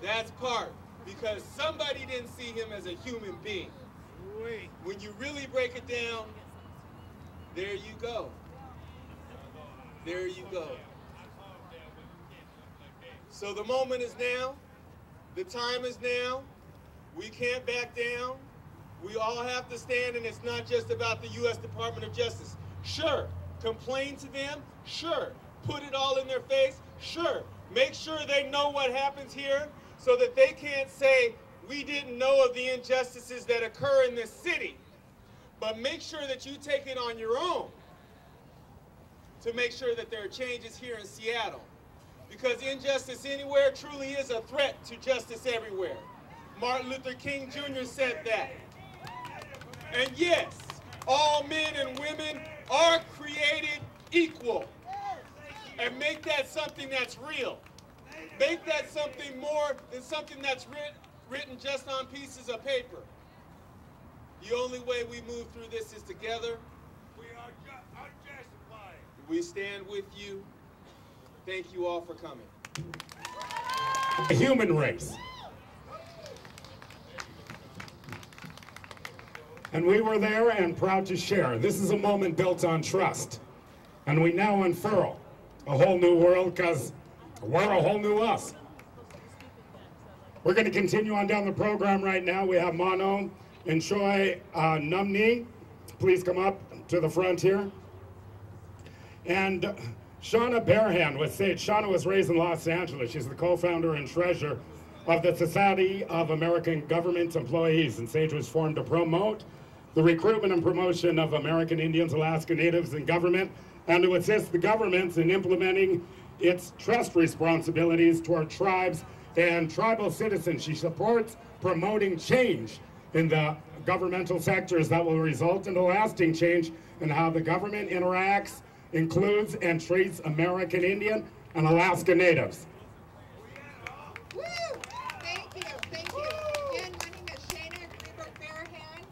That's part. Because somebody didn't see him as a human being. When you really break it down, there you go. There you go. So the moment is now. The time is now. We can't back down. We all have to stand, and it's not just about the U.S. Department of Justice. Sure, complain to them. Sure, put it all in their face. Sure, make sure they know what happens here so that they can't say, we didn't know of the injustices that occur in this city. But make sure that you take it on your own to make sure that there are changes here in Seattle. Because injustice anywhere truly is a threat to justice everywhere. Martin Luther King Jr. said that. And yes, all men and women are created equal. And make that something that's real. Make that something more than something that's written just on pieces of paper. The only way we move through this is together. We are unjustified. We stand with you. Thank you all for coming. The human race. And we were there and proud to share. This is a moment built on trust. And we now unfurl a whole new world because we're a whole new us. We're going to continue on down the program right now. We have Mono and Choi Numni. Please come up to the front here. And Shauna Bearhand with Sage. Shauna was raised in Los Angeles. She's the co-founder and treasurer of the Society of American Government Employees. And Sage was formed to promote the recruitment and promotion of American Indians, Alaska Natives in government, and to assist the governments in implementing its trust responsibilities toward tribes and tribal citizens. She supports promoting change in the governmental sectors that will result in a lasting change in how the government interacts, includes, and treats American Indian and Alaska Natives. Woo! Thank you, thank you. Again, my name is Shana Greenberg-Barahan.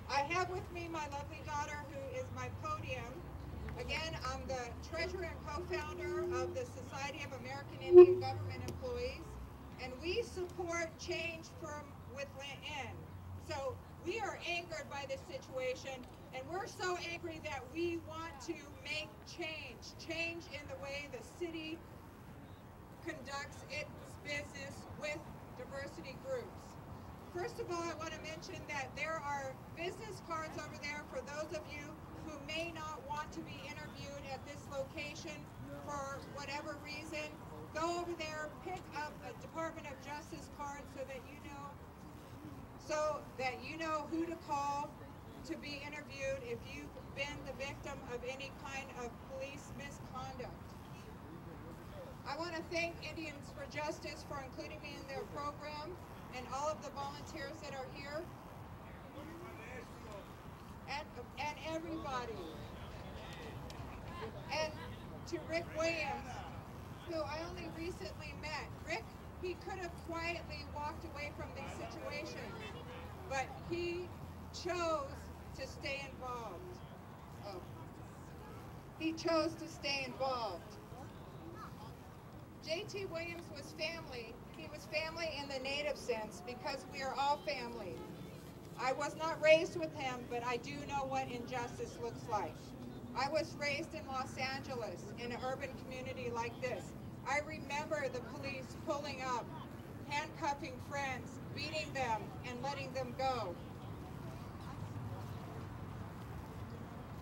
I have with me my lovely daughter who is my podium. Again, I'm the treasurer and co-founder of the Society of American Indian Government Employees, and we support change from within. So we are angered by this situation, and we're so angry that we want to make change in the way the city conducts its business with diversity groups. First of all, I want to mention that there are business cards over there for those of you who may not want to be interviewed at this location for whatever reason. Go over there, pick up a Department of Justice card so that you know who to call to be interviewed if you've been the victim of any kind of police misconduct. I want to thank Indians for Justice for including me in their program and all of the volunteers that are here. And everybody. And to Rick Williams, who I only recently met. Rick, he could have quietly walked away from these situations, but he chose to stay involved. Oh. He chose to stay involved. J.T. Williams was family. He was family in the Native sense because we are all family. I was not raised with him, but I do know what injustice looks like. I was raised in Los Angeles in an urban community like this. I remember the police pulling up, handcuffing friends, beating them, and letting them go.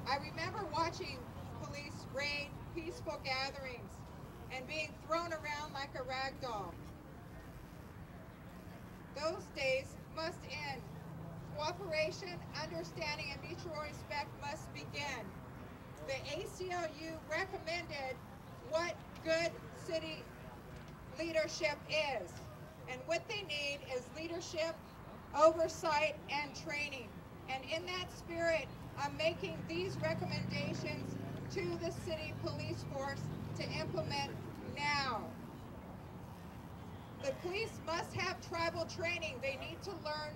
I remember watching police raid peaceful gatherings and being thrown around like a rag doll. Those days must end. Cooperation, understanding, and mutual respect must begin. The ACLU recommended what good city leadership is. And what they need is leadership, oversight, and training. And in that spirit, I'm making these recommendations to the city police force to implement now. The police must have tribal training. They need to learn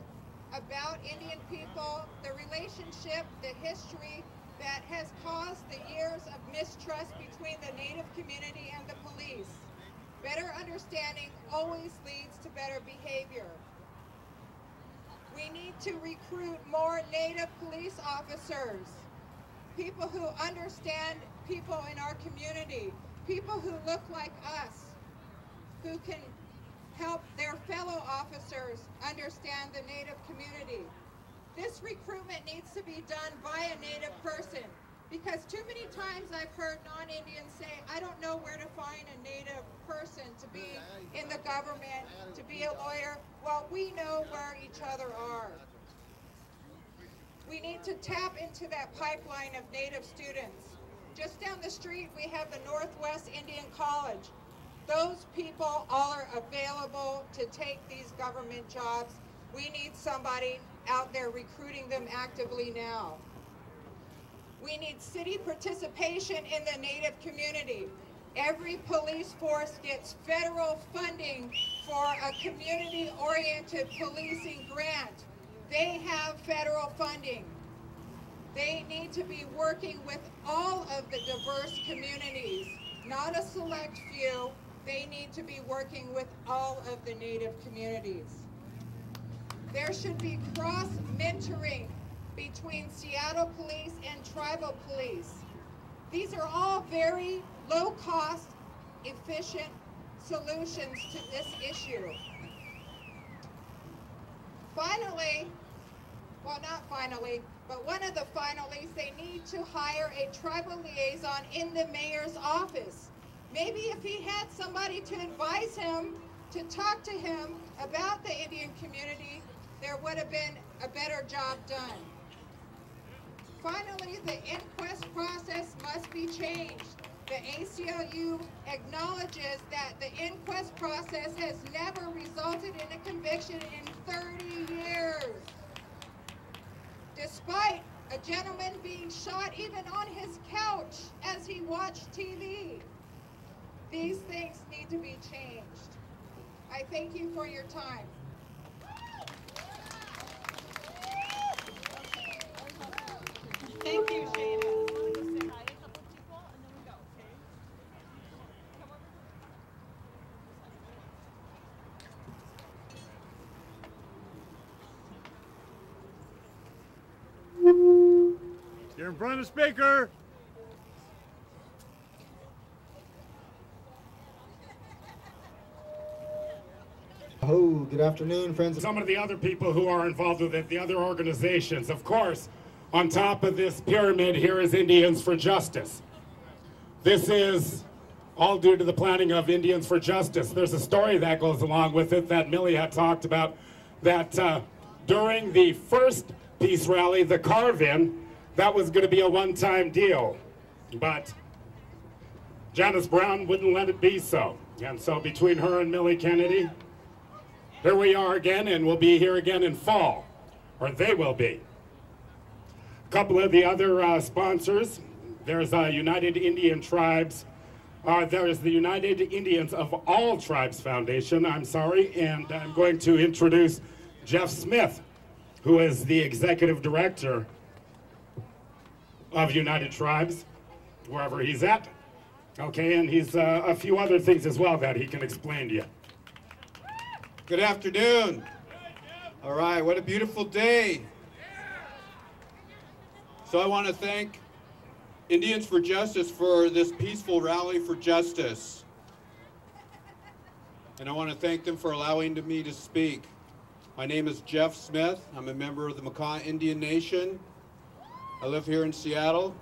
about Indian people, the relationship, the history that has caused the years of mistrust between the Native community and the police. Better understanding always leads to better behavior. We need to recruit more Native police officers, people who understand people in our community, people who look like us, who can help their fellow officers understand the Native community. This recruitment needs to be done by a Native person, because too many times I've heard non-Indians say, I don't know where to find a Native person to be in the government, to be a lawyer. Well, we know where each other are. We need to tap into that pipeline of Native students. Just down the street, we have the Northwest Indian College. Those people all are available to take these government jobs. We need somebody out there recruiting them actively now. We need city participation in the Native community. Every police force gets federal funding for a community-oriented policing grant. They have federal funding. They need to be working with all of the diverse communities, not a select few. They need to be working with all of the Native communities. There should be cross-mentoring between Seattle Police and tribal police. These are all very low-cost, efficient solutions to this issue. Finally, well, not finally, but one of the finalies, they need to hire a tribal liaison in the mayor's office. Maybe if he had somebody to advise him, to talk to him about the Indian community, there would have been a better job done. Finally, the inquest process must be changed. The ACLU acknowledges that the inquest process has never resulted in a conviction in 30 years. Despite a gentleman being shot even on his couch as he watched TV. These things need to be changed. I thank you for your time. Thank you, Jada. You're in front of the speaker. Oh, good afternoon, friends. Some of the other people who are involved with it, the other organizations. Of course, on top of this pyramid here is Indians for Justice. This is all due to the planning of Indians for Justice. There's a story that goes along with it that Millie had talked about, that during the first peace rally, the carve-in, that was going to be a one-time deal. But Janice Brown wouldn't let it be so. And so between her and Millie Kennedy, here we are again, and we'll be here again in fall, or they will be. A couple of the other sponsors, there's United Indian Tribes, there's the United Indians of All Tribes Foundation, and I'm going to introduce Jeff Smith, who is the executive director of United Tribes, wherever he's at. Okay, and he's a few other things as well that he can explain to you. Good afternoon. All right, what a beautiful day. So I want to thank Indians for Justice for this peaceful rally for justice. And I want to thank them for allowing me to speak. My name is Jeff Smith. I'm a member of the Makah Indian Nation. I live here in Seattle.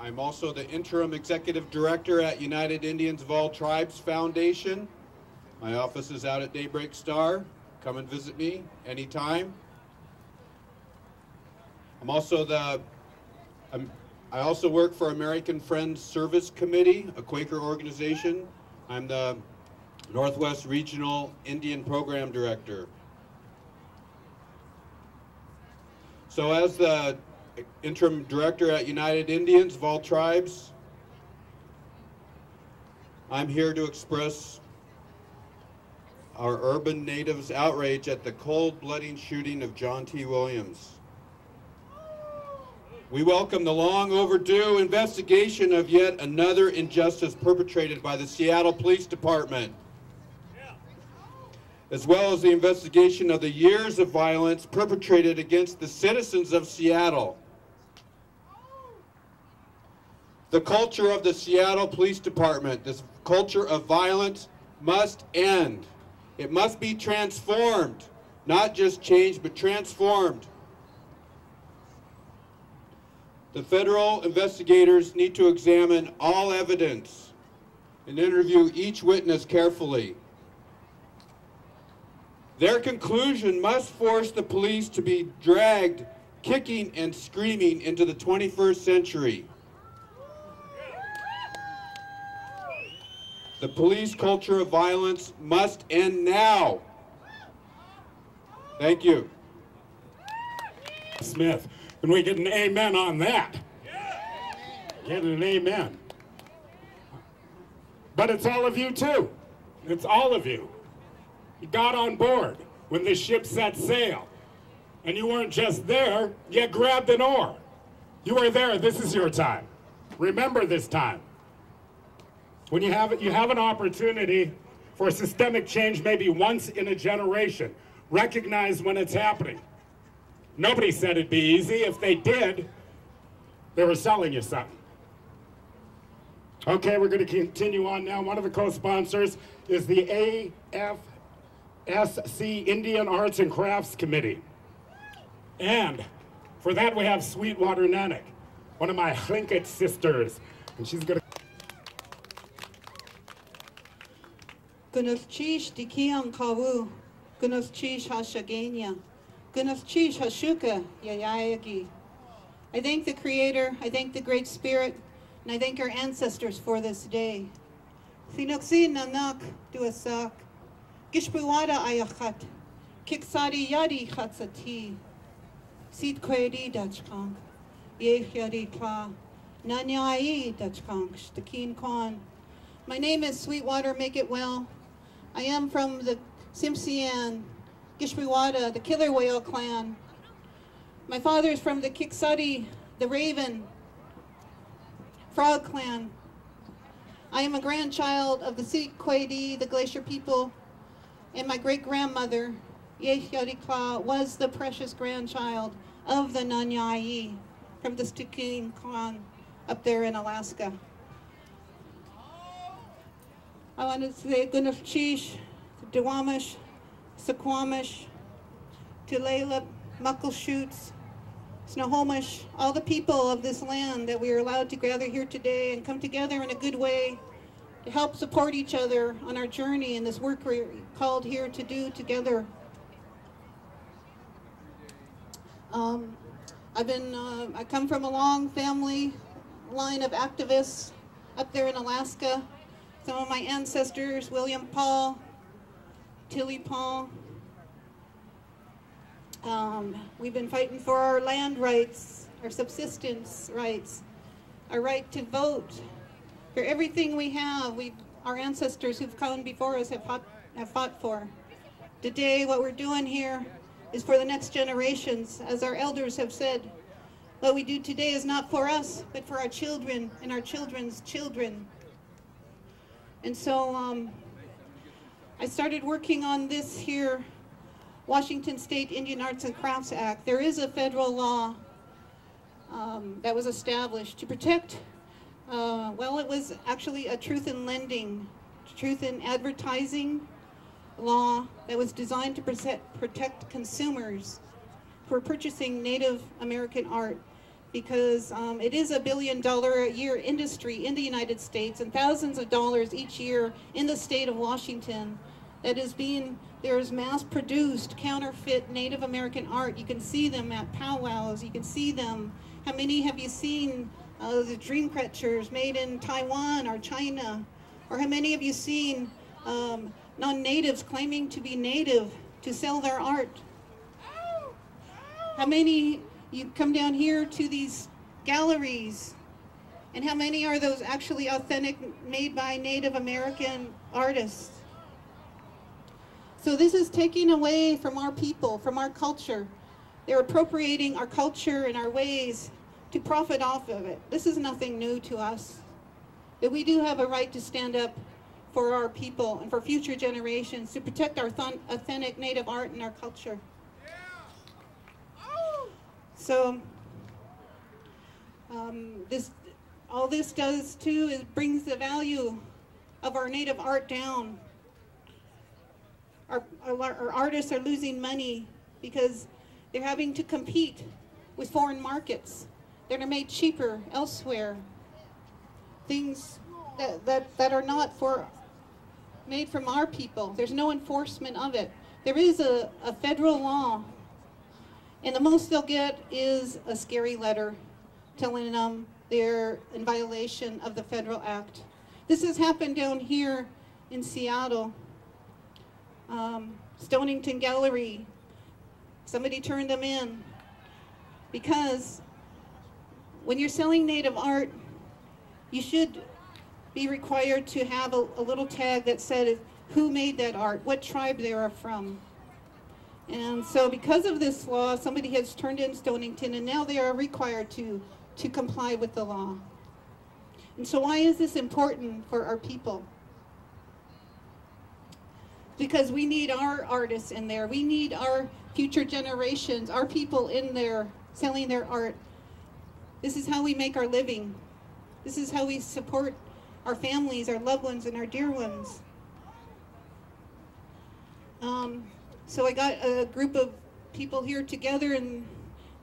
I'm also the interim executive director at United Indians of All Tribes Foundation. My office is out at Daybreak Star. Come and visit me anytime. I also work for American Friends Service Committee, a Quaker organization. I'm the Northwest Regional Indian Program Director. So as the interim director at United Indians of All Tribes, I'm here to express our urban natives' outrage at the cold-blooded shooting of John T. Williams. We welcome the long overdue investigation of yet another injustice perpetrated by the Seattle Police Department, as well as the investigation of the years of violence perpetrated against the citizens of Seattle. The culture of the Seattle Police Department, this culture of violence, must end. It must be transformed, not just changed, but transformed. The federal investigators need to examine all evidence and interview each witness carefully. Their conclusion must force the police to be dragged, kicking and screaming into the 21st century. The police culture of violence must end now. Thank you. Smith, can we get an amen on that? Get an amen. But it's all of you too. It's all of you. You got on board when the ship set sail. And you weren't just there, you grabbed an oar. You were there, this is your time. Remember this time. When you have an opportunity for systemic change maybe once in a generation. Recognize when it's happening. Nobody said it'd be easy. If they did, they were selling you something. Okay, we're going to continue on now. One of the co-sponsors is the AFSC Indian Arts and Crafts Committee. And for that we have Sweetwater Nanak, one of my Tlingit sisters. And she's going to... Gunufchish dikian kawu, Gunufchish hashagenia, Gunufchish hashuka yayayagi, I thank the Creator, I thank the Great Spirit, and I thank our ancestors for this day. Sinoksin nanak duasak, gishbuwada ayachat, kiksadi yadi chatsati, sid kwedi dachkank, yechyadi kla, nanyai dachkank, shtakin kwan. My name is Sweetwater Make It Well. I am from the Tsimshian, Gishbiwada, the Killer Whale clan. My father is from the Kiksadi, the Raven, Frog clan. I am a grandchild of the Sikwedi, the Glacier people, and my great-grandmother, Yechyadikla, was the precious grandchild of the Nanyai from the Stikin clan up there in Alaska. I want to say Gunafchish, Dewamish, Suquamish, Tulalip, Muckleshoots, Snohomish, all the people of this land that we are allowed to gather here today and come together in a good way to help support each other on our journey in this work we're called here to do together. I come from a long family line of activists up there in Alaska. Some of my ancestors, William Paul, Tilly Paul. We've been fighting for our land rights, our subsistence rights, our right to vote, for everything we have. Our ancestors who've come before us have fought for. Today, what we're doing here is for the next generations. As our elders have said, what we do today is not for us, but for our children and our children's children. And so I started working on this here, Washington State Indian Arts and Crafts Act. There is a federal law that was established to protect, well, it was actually a truth in lending, truth in advertising law that was designed to protect consumers who are purchasing Native American art, because it is $1 billion a year industry in the United States and thousands of dollars each year in the state of Washington that is being, there's mass-produced counterfeit Native American art. You can see them at powwows. You can see them. How many have you seen the dream catchers made in Taiwan or China? Or how many have you seen non-natives claiming to be native to sell their art? How many, you come down here to these galleries, and how many are those actually authentic, made by Native American artists? So this is taking away from our people, from our culture. They're appropriating our culture and our ways to profit off of it. This is nothing new to us. But we do have a right to stand up for our people and for future generations to protect our authentic Native art and our culture. So all this does too is brings the value of our Native art down. Our artists are losing money because they're having to compete with foreign markets that are made cheaper elsewhere. Things that are not made from our people. There's no enforcement of it. There is a federal law, and the most they'll get is a scary letter telling them they're in violation of the federal act. This has happened down here in Seattle. Stonington Gallery, somebody turned them in because when you're selling Native art, you should be required to have a little tag that said who made that art, what tribe they are from. And so because of this law, somebody has turned in Stonington, and now they are required to comply with the law. And so why is this important for our people? Because we need our artists in there. We need our future generations, our people in there selling their art. This is how we make our living. This is how we support our families, our loved ones, and our dear ones. So I got a group of people here together, and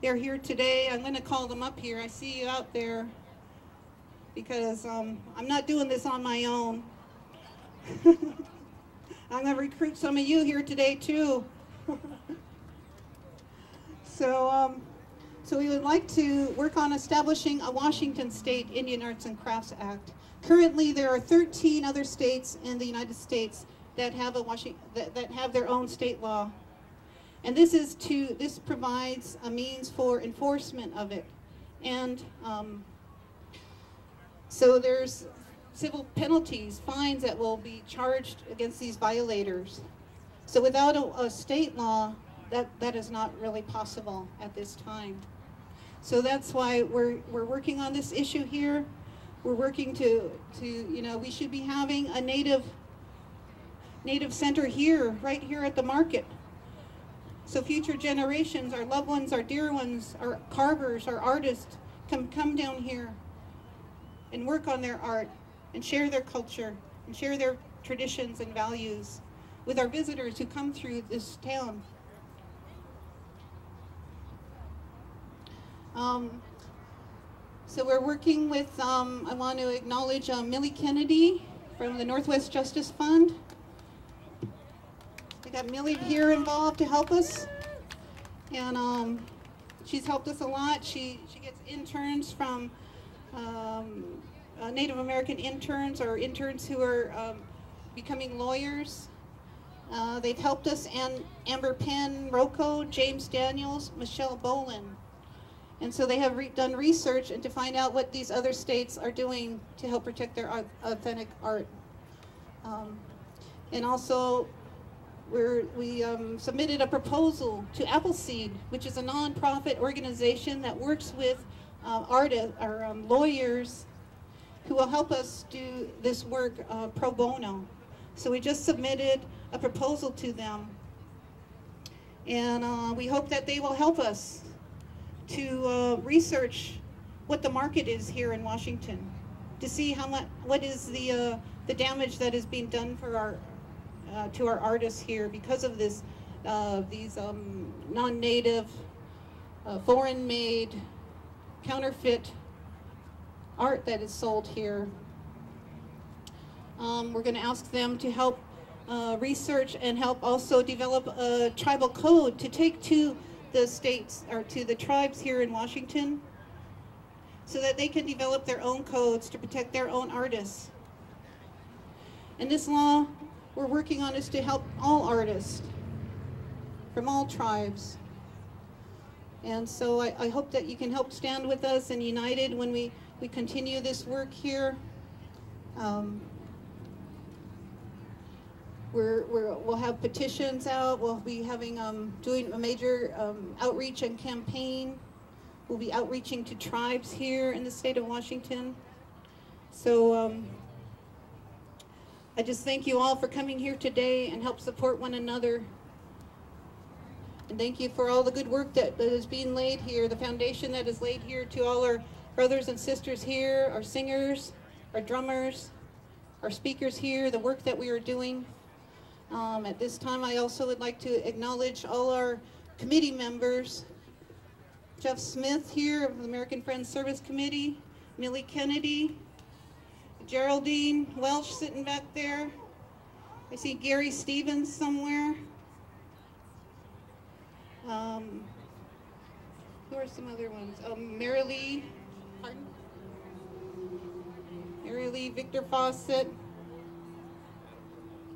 they're here today. I'm going to call them up here. I see you out there because I'm not doing this on my own. I'm going to recruit some of you here today too. So So we would like to work on establishing a Washington State Indian Arts and Crafts Act. Currently, there are 13 other states in the United States that have that have their own state law, and this provides a means for enforcement of it, and so there's civil penalties, fines that will be charged against these violators. So without a state law, that is not really possible at this time. So that's why we're working on this issue here. We're working to we should be having a native center here, right here at the market. So future generations, our loved ones, our dear ones, our carvers, our artists can come down here and work on their art and share their culture and share their traditions and values with our visitors who come through this town. So we're working with, I want to acknowledge Millie Kennedy from the Northwest Justice Fund. We got Millie here involved to help us, and she's helped us a lot. She gets interns from Native American interns or interns who are becoming lawyers. They've helped us, and Amber Penn, Rocco, James Daniels, Michelle Bolin. And so they have done research and to find out what these other states are doing to help protect their authentic art. And also, we submitted a proposal to Appleseed, which is a nonprofit organization that works with lawyers who will help us do this work pro bono. So we just submitted a proposal to them, and we hope that they will help us to research what the market is here in Washington, to see what is the damage that is being done for to our artists here because of this these non-native, foreign-made, counterfeit art that is sold here. We're going to ask them to help research and help also develop a tribal code to take to the states or to the tribes here in Washington so that they can develop their own codes to protect their own artists. And this law we're working on is to help all artists from all tribes. And so I hope that you can help stand with us and united when we continue this work here. We'll have petitions out. We'll be having doing a major outreach and campaign. We'll be outreaching to tribes here in the state of Washington. So I just thank you all for coming here today and help support one another. And thank you for all the good work that is being laid here, the foundation that is laid here to all our brothers and sisters here, our singers, our drummers, our speakers here, the work that we are doing. At this time, I also would like to acknowledge all our committee members. Jeff Smith here of the American Friends Service Committee, Millie Kennedy, Geraldine Welch sitting back there. I see Gary Stevens somewhere. Who are some other ones? Mary Lee, pardon? Mary Lee, Victor Fawcett,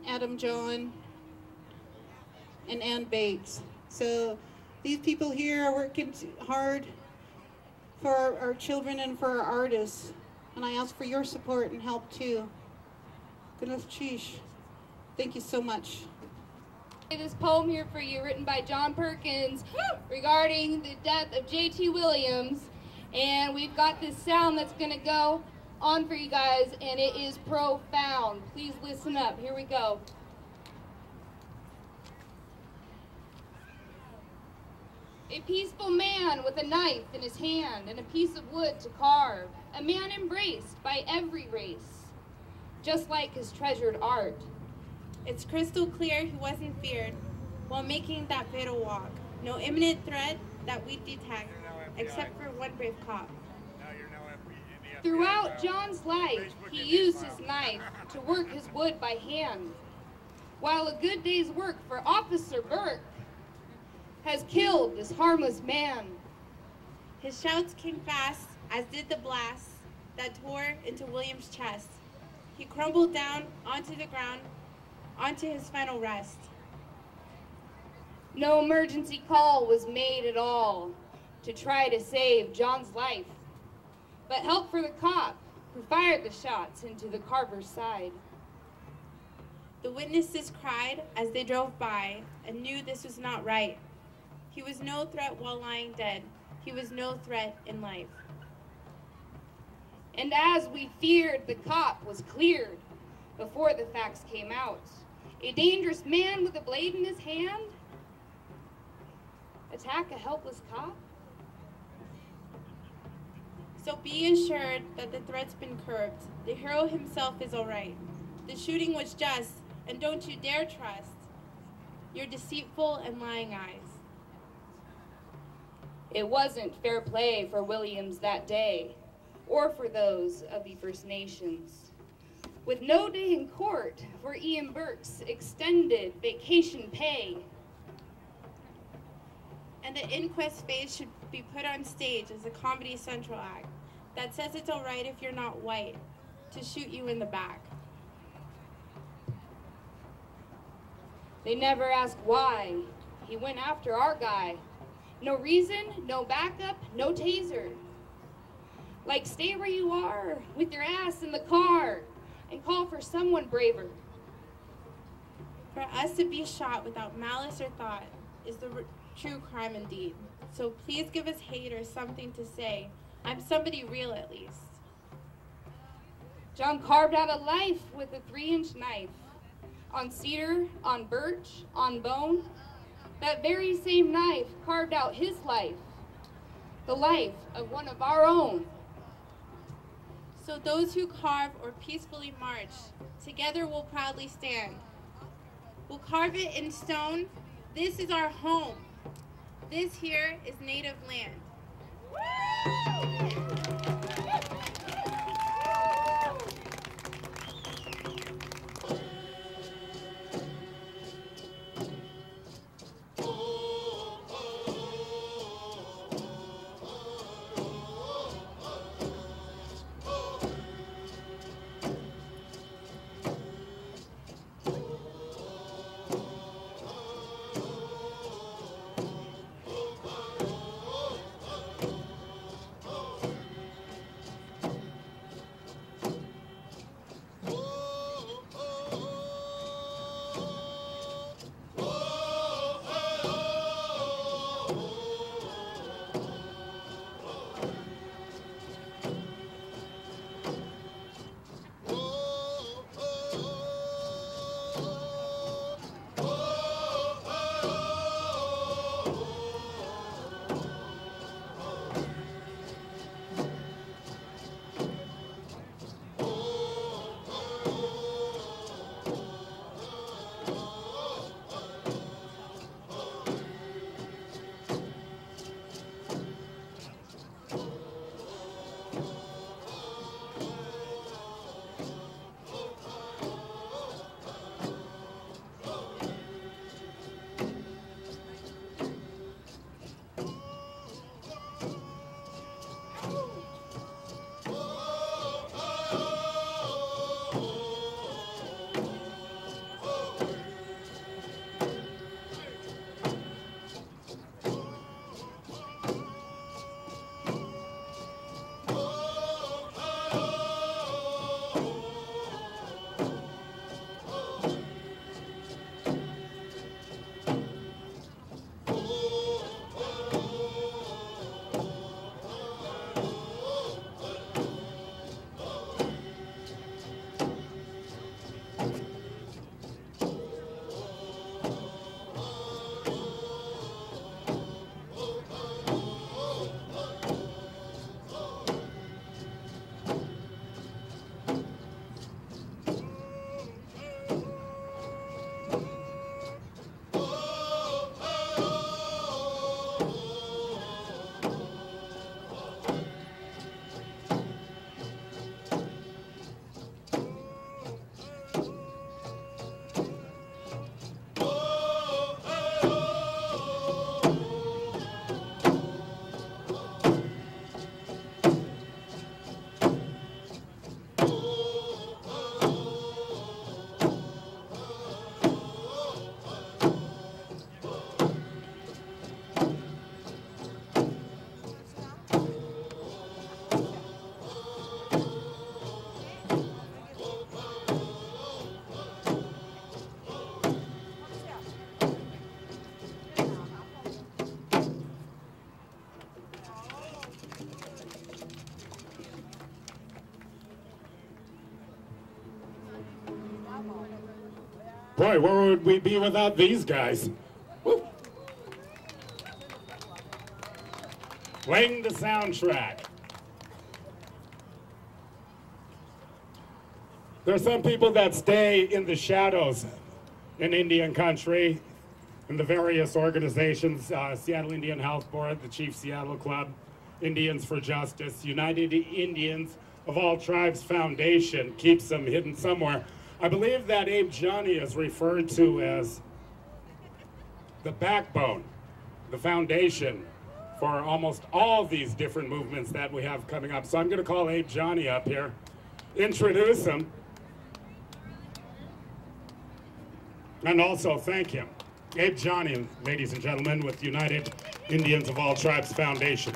Adam John, and Ann Bates. So these people here are working hard for our children and for our artists. And I ask for your support and help too. Goodness, sheesh. Thank you so much. This poem here for you, written by John Perkins, regarding the death of J.T. Williams. And we've got this sound that's going to go on for you guys, and it is profound. Please listen up. Here we go. A peaceful man with a knife in his hand and a piece of wood to carve. A man embraced by every race, just like his treasured art. It's crystal clear he wasn't feared while making that fatal walk. No imminent threat that we detect, except for one brave cop. Throughout John's life, he used his knife to work his wood by hand, while a good day's work for Officer Burke has killed this harmless man. His shouts came fast, as did the blasts that tore into Williams' chest. He crumbled down onto the ground, onto his final rest. No emergency call was made at all to try to save John's life, but help for the cop who fired the shots into the Carver's side. The witnesses cried as they drove by and knew this was not right. He was no threat while lying dead. He was no threat in life. And as we feared, the cop was cleared before the facts came out. A dangerous man with a blade in his hand attack a helpless cop? So be assured that the threat's been curbed. The hero himself is all right. The shooting was just, and don't you dare trust your deceitful and lying eyes. It wasn't fair play for Williams that day, or for those of the First Nations. With no day in court for Ian Burke's extended vacation pay. And the inquest phase should be put on stage as a Comedy Central act that says it's all right if you're not white to shoot you in the back. They never asked why he went after our guy. No reason, no backup, no taser. Like, stay where you are with your ass in the car and call for someone braver. For us to be shot without malice or thought is the true crime indeed. So please give us haters something to say. I'm somebody real at least. John carved out a life with a 3-inch knife. On cedar, on birch, on bone. That very same knife carved out his life. The life of one of our own. So those who carve or peacefully march, together we'll proudly stand. We'll carve it in stone. This is our home. This here is native land. Boy, where would we be without these guys? Woo. Playing the soundtrack. There are some people that stay in the shadows in Indian country, in the various organizations, Seattle Indian Health Board, the Chief Seattle Club, Indians for Justice, United Indians of All Tribes Foundation keeps them hidden somewhere. I believe that Abe Johnny is referred to as the backbone, the foundation for almost all these different movements that we have coming up. So I'm going to call Abe Johnny up here, introduce him, and also thank him. Abe Johnny, ladies and gentlemen, with United Indians of All Tribes Foundation.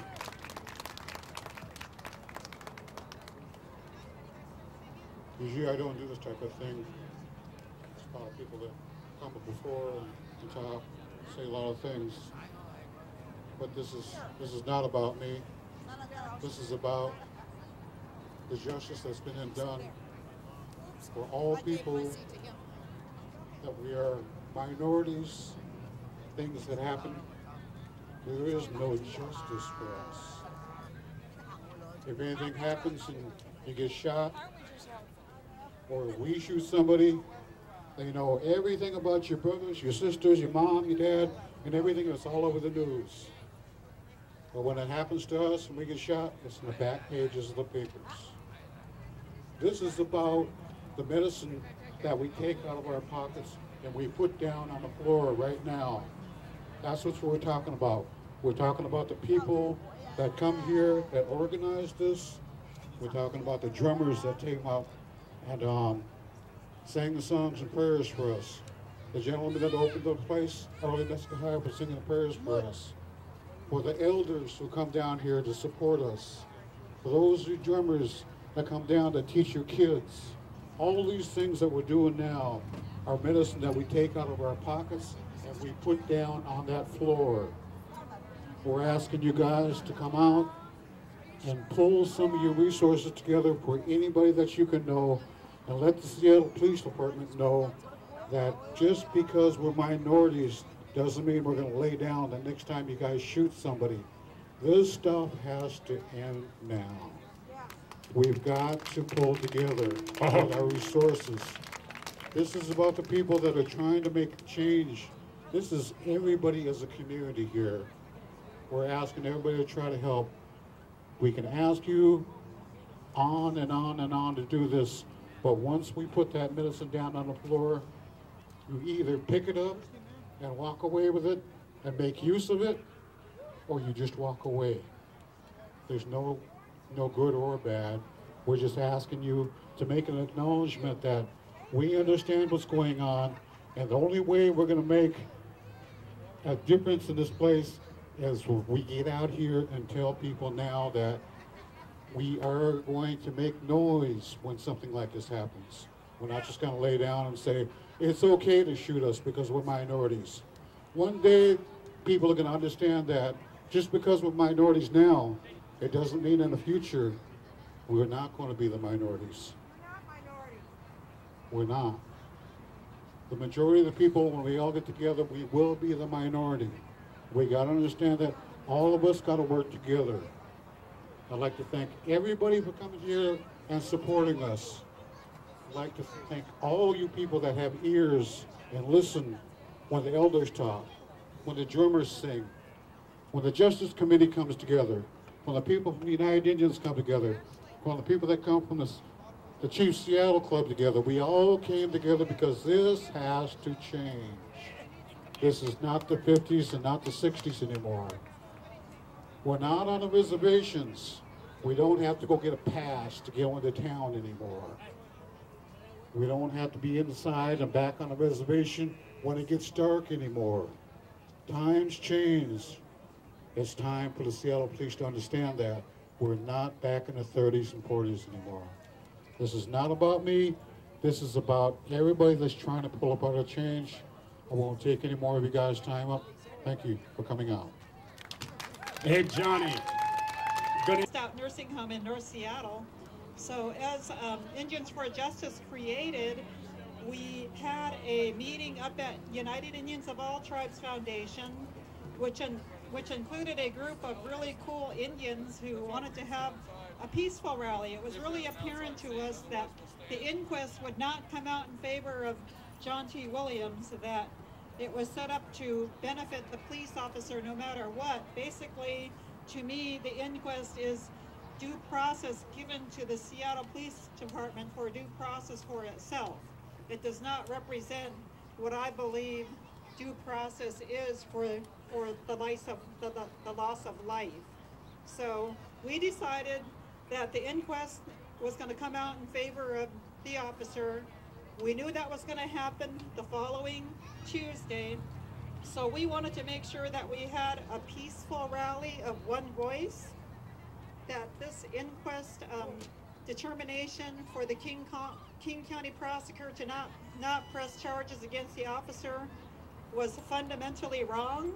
Usually I don't do this type of thing. There's a lot of people that come before and talk, say a lot of things. But this is not about me. This is about the justice that's been done for all people, that we are minorities, things that happen. There is no justice for us. If anything happens and you get shot, or we shoot somebody, they know everything about your brothers, your sisters, your mom, your dad, and everything that's all over the news. But when it happens to us and we get shot, it's in the back pages of the papers. This is about the medicine that we take out of our pockets and we put down on the floor right now. That's what we're talking about. We're talking about the people that come here that organize this. We're talking about the drummers that came out and sang the songs and prayers for us. The gentleman that opened the place, Arlie Neskahai, was singing the prayers for us. For the elders who come down here to support us. For those drummers that come down to teach your kids. All these things that we're doing now are medicine that we take out of our pockets and we put down on that floor. We're asking you guys to come out and pull some of your resources together for anybody that you can know, and let the Seattle Police Department know that just because we're minorities doesn't mean we're going to lay down the next time you guys shoot somebody. This stuff has to end now. We've got to pull together all our resources. This is about the people that are trying to make change. This is everybody as a community here. We're asking everybody to try to help. We can ask you on and on and on to do this, but once we put that medicine down on the floor, you either pick it up and walk away with it and make use of it, or you just walk away. There's no good or bad. We're just asking you to make an acknowledgement that we understand what's going on, and the only way we're going to make a difference in this place is we get out here and tell people now that we are going to make noise when something like this happens. We're not just going to lay down and say, it's okay to shoot us because we're minorities. One day, people are going to understand that just because we're minorities now, it doesn't mean in the future we're not going to be the minorities. We're not. The majority of the people, when we all get together, we will be the minority. We got to understand that all of us got to work together. I'd like to thank everybody for coming here and supporting us. I'd like to thank all you people that have ears and listen when the elders talk, when the drummers sing, when the Justice Committee comes together, when the people from the United Indians come together, when the people that come from the Chief Seattle Club together. We all came together because this has to change. This is not the 50s and not the 60s anymore. We're not on the reservations. We don't have to go get a pass to go into town anymore. We don't have to be inside and back on the reservation when it gets dark anymore. Times change. It's time for the Seattle Police to understand that we're not back in the 30s and 40s anymore. This is not about me. This is about everybody that's trying to pull about a change. I won't take any more of you guys' time up. Thank you for coming out. Hey, Johnny. Stout Nursing Home in North Seattle. So as Indians for Justice created we had a meeting up at United Indians of All Tribes Foundation, which included a group of really cool Indians who wanted to have a peaceful rally. It was really apparent to us that the inquest would not come out in favor of John T. Williams, that it was set up to benefit the police officer no matter what. Basically, to me, the inquest is due process given to the Seattle Police Department for due process for itself. It does not represent what I believe due process is for the loss of life. So we decided that the inquest was going to come out in favor of the officer. We knew that was going to happen the following Tuesday, so we wanted to make sure that we had a peaceful rally of one voice, that this inquest determination for the King County prosecutor to not press charges against the officer was fundamentally wrong.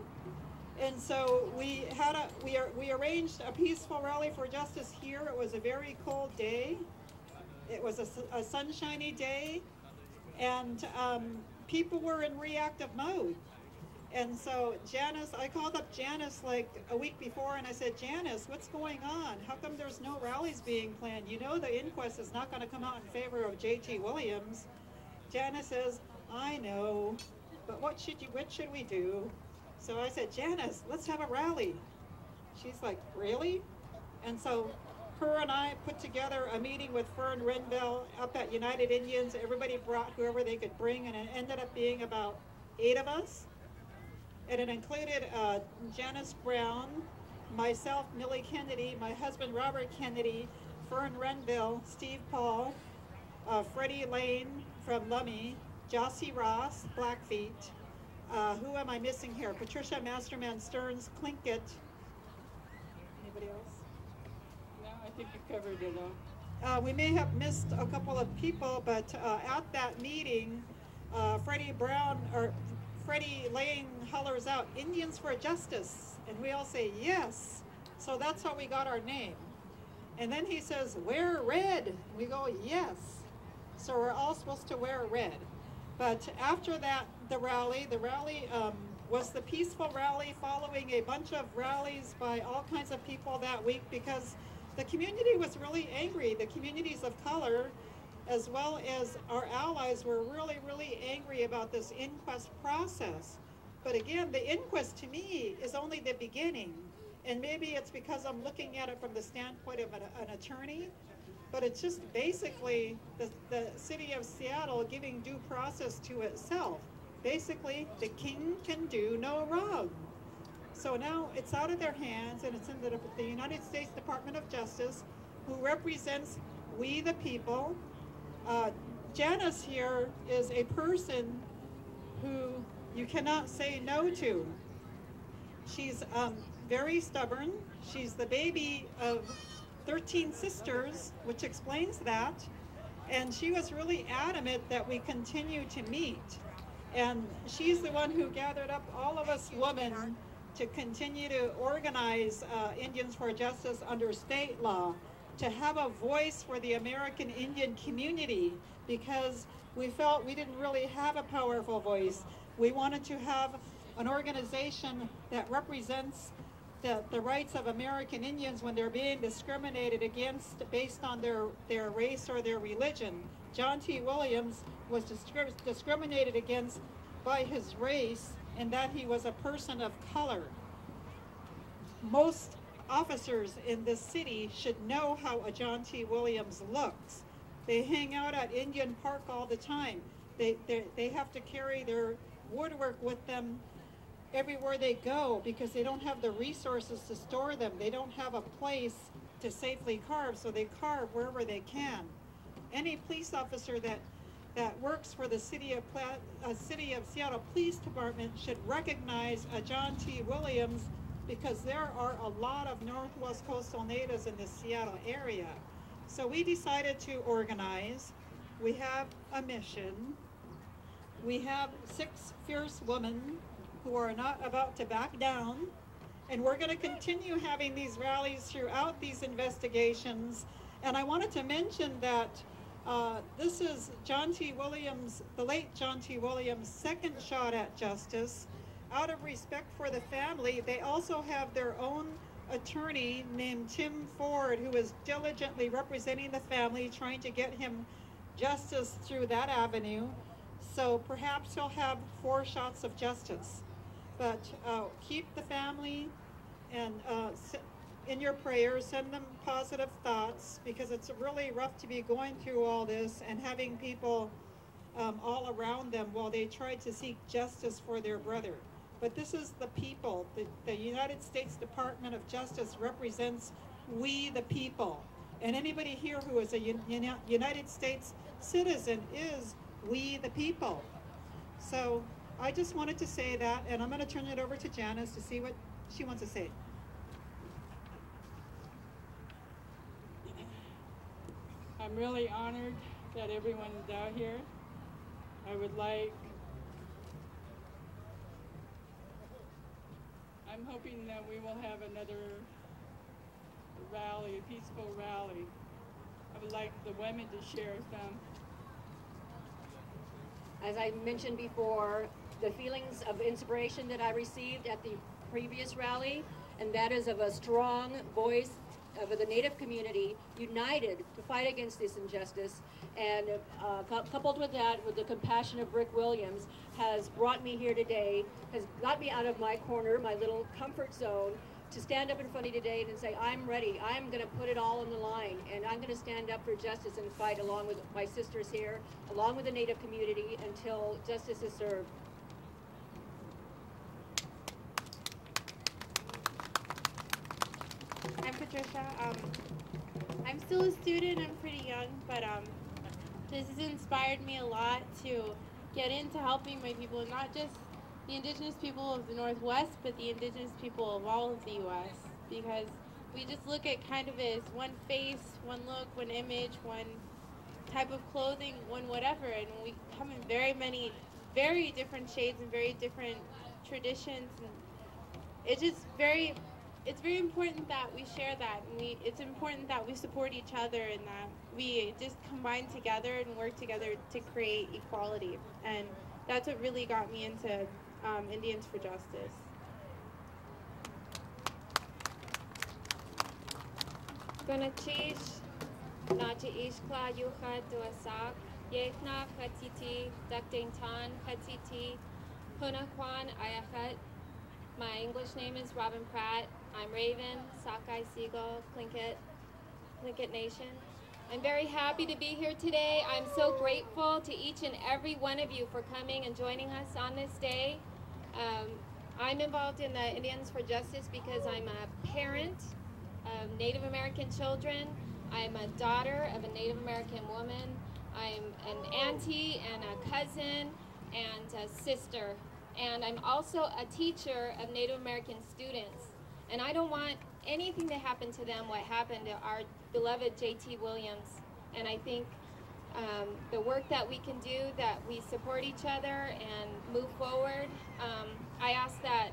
And so we arranged a peaceful rally for justice here. It was a very cold day. It was a sunshiny day, and people were in reactive mode. And so Janice, I called up Janice like a week before and I said, Janice, what's going on? How come there's no rallies being planned? You know the inquest is not going to come out in favor of J.T. Williams. Janice says, I know, but what should we do? So I said, Janice, let's have a rally. She's like, really? And so her and I put together a meeting with Fern Renville up at United Indians. Everybody brought whoever they could bring, and it ended up being about 8 of us. And it included Janice Brown, myself, Millie Kennedy, my husband, Robert Kennedy, Fern Renville, Steve Paul, Freddie Lane from Lummi, Jossie Ross, Blackfeet. Who am I missing here? Patricia Masterman Stearns, Tlingit. Anybody else? No, I think you covered it all. We may have missed a couple of people, but at that meeting, Freddie Lane hollers out, Indians for Justice, and we all say yes. So that's how we got our name. And then he says, wear red. We go, yes. So we're all supposed to wear red. But after that, the rally was the peaceful rally following a bunch of rallies by all kinds of people that week, because the community was really angry. The communities of color, as well as our allies, were really, really angry about this inquest process. But again, the inquest to me is only the beginning. And maybe it's because I'm looking at it from the standpoint of an attorney, but it's just basically the city of Seattle giving due process to itself. Basically, the king can do no wrong. So now it's out of their hands, and it's in the United States Department of Justice, who represents we the people. Janice here is a person who you cannot say no to. She's very stubborn. She's the baby of 13 sisters, which explains that. And she was really adamant that we continue to meet. And she's the one who gathered up all of us women to continue to organize Indians for Justice under state law, to have a voice for the American Indian community, because we felt we didn't really have a powerful voice. We wanted to have an organization that represents the rights of American Indians when they're being discriminated against based on their race or their religion. John T. Williams was discriminated against by his race, and that he was a person of color. Most officers in this city should know how a John T. Williams looks. They hang out at Indian Park all the time. They have to carry their woodwork with them everywhere they go because they don't have the resources to store them. They don't have a place to safely carve, so they carve wherever they can. Any police officer that works for the city of Seattle Police Department should recognize a John T. Williams, because there are a lot of Northwest Coastal Natives in the Seattle area. So we decided to organize. We have a mission. We have 6 fierce women who are not about to back down. And we're going to continue having these rallies throughout these investigations. And I wanted to mention that This is John T. Williams, the late John T. Williams' second shot at justice. Out of respect for the family, they also have their own attorney named Tim Ford, who is diligently representing the family, trying to get him justice through that avenue. So perhaps he'll have 4 shots of justice. But keep the family and in your prayers, send them positive thoughts, because it's really rough to be going through all this and having people all around them while they try to seek justice for their brother. But this is the people. The United States Department of Justice represents we the people. And anybody here who is a United States citizen is we the people. So I just wanted to say that, and I'm going to turn it over to Janice to see what she wants to say. I'm really honored that everyone is out here. I'm hoping that we will have another rally, a peaceful rally. I would like the women to share some. As I mentioned before, the feelings of inspiration that I received at the previous rally, and that is of a strong voice of the Native community united to fight against this injustice, and coupled with that, with the compassion of Rick Williams, has brought me here today, has got me out of my corner, my little comfort zone, to stand up in front of you today and say, I'm ready. I'm going to put it all on the line, and I'm going to stand up for justice and fight along with my sisters here, along with the Native community, until justice is served. I'm Patricia. I'm still a student. I'm pretty young, but this has inspired me a lot to get into helping my people, not just the indigenous people of the Northwest, but the indigenous people of all of the U.S. Because we just look at kind of as one face, one look, one image, one type of clothing, one whatever, and we come in very different shades and very different traditions. And it's just it's very important that we share that, and it's important that we support each other and that we just combine together and work together to create equality. And that's what really got me into Indians for Justice. Gunachish, Naja Ishkla Yucha Duasak, Yechna Hatiti, Dakdaintan Hatiti, Punakwan Ayachat. My English name is Robin Pratt. I'm Raven, Sockeye Seagull, Tlingit Nation. I'm very happy to be here today. I'm so grateful to each and every one of you for coming and joining us on this day. I'm involved in the Indians for Justice because I'm a parent of Native American children. I'm a daughter of a Native American woman. I'm an auntie and a cousin and a sister. And I'm also a teacher of Native American students. And I don't want anything to happen to them what happened to our beloved J.T. Williams. And I think the work that we can do, that we support each other and move forward. I ask that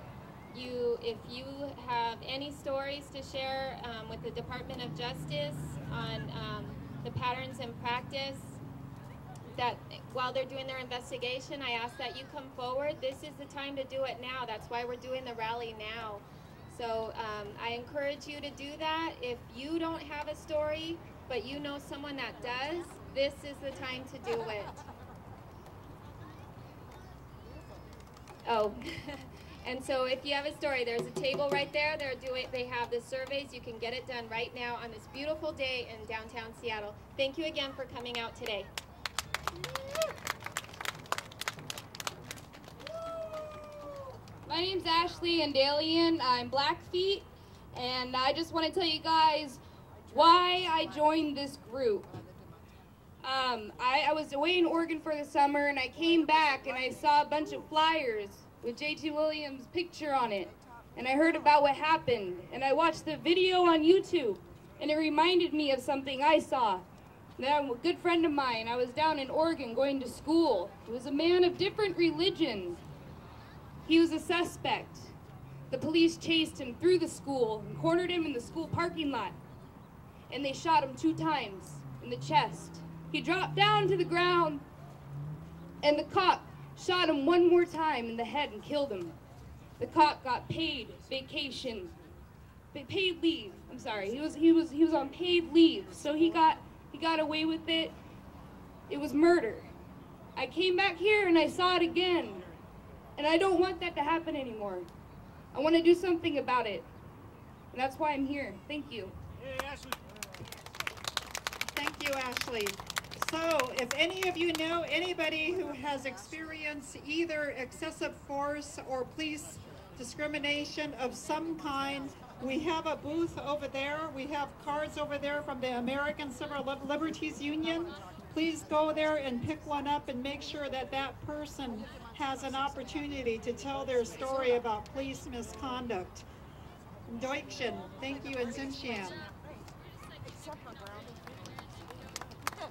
if you have any stories to share with the Department of Justice on the patterns and practice, that while they're doing their investigation, I ask that you come forward. This is the time to do it now. That's why we're doing the rally now. So I encourage you to do that. If you don't have a story, but you know someone that does, this is the time to do it. Oh, and so if you have a story, there's a table right there. They have the surveys. You can get it done right now on this beautiful day in downtown Seattle. Thank you again for coming out today. My name's Ashley Andalian. I'm Blackfeet, and I just want to tell you guys why I joined this group. I was away in Oregon for the summer, and I came back and I saw a bunch of flyers with J.T. Williams' picture on it, and I heard about what happened, and I watched the video on YouTube, and it reminded me of something I saw. Now, a good friend of mine, I was down in Oregon going to school. He was a man of different religions. He was a suspect. The police chased him through the school and cornered him in the school parking lot. And they shot him 2 times in the chest. He dropped down to the ground, and the cop shot him one more time in the head and killed him. The cop got paid vacation, paid leave. I'm sorry. He was on paid leave, so he got away with it. It was murder. I came back here and I saw it again, and I don't want that to happen anymore. I want to do something about it, and that's why I'm here. Thank you. Thank you, Ashley. So, if any of you know anybody who has experienced either excessive force or police discrimination of some kind, we have a booth over there. We have cards over there from the American Civil Liberties Union. Please go there and pick one up and make sure that that person has an opportunity to tell their story about police misconduct. Deutschen, thank you, and Zinshan.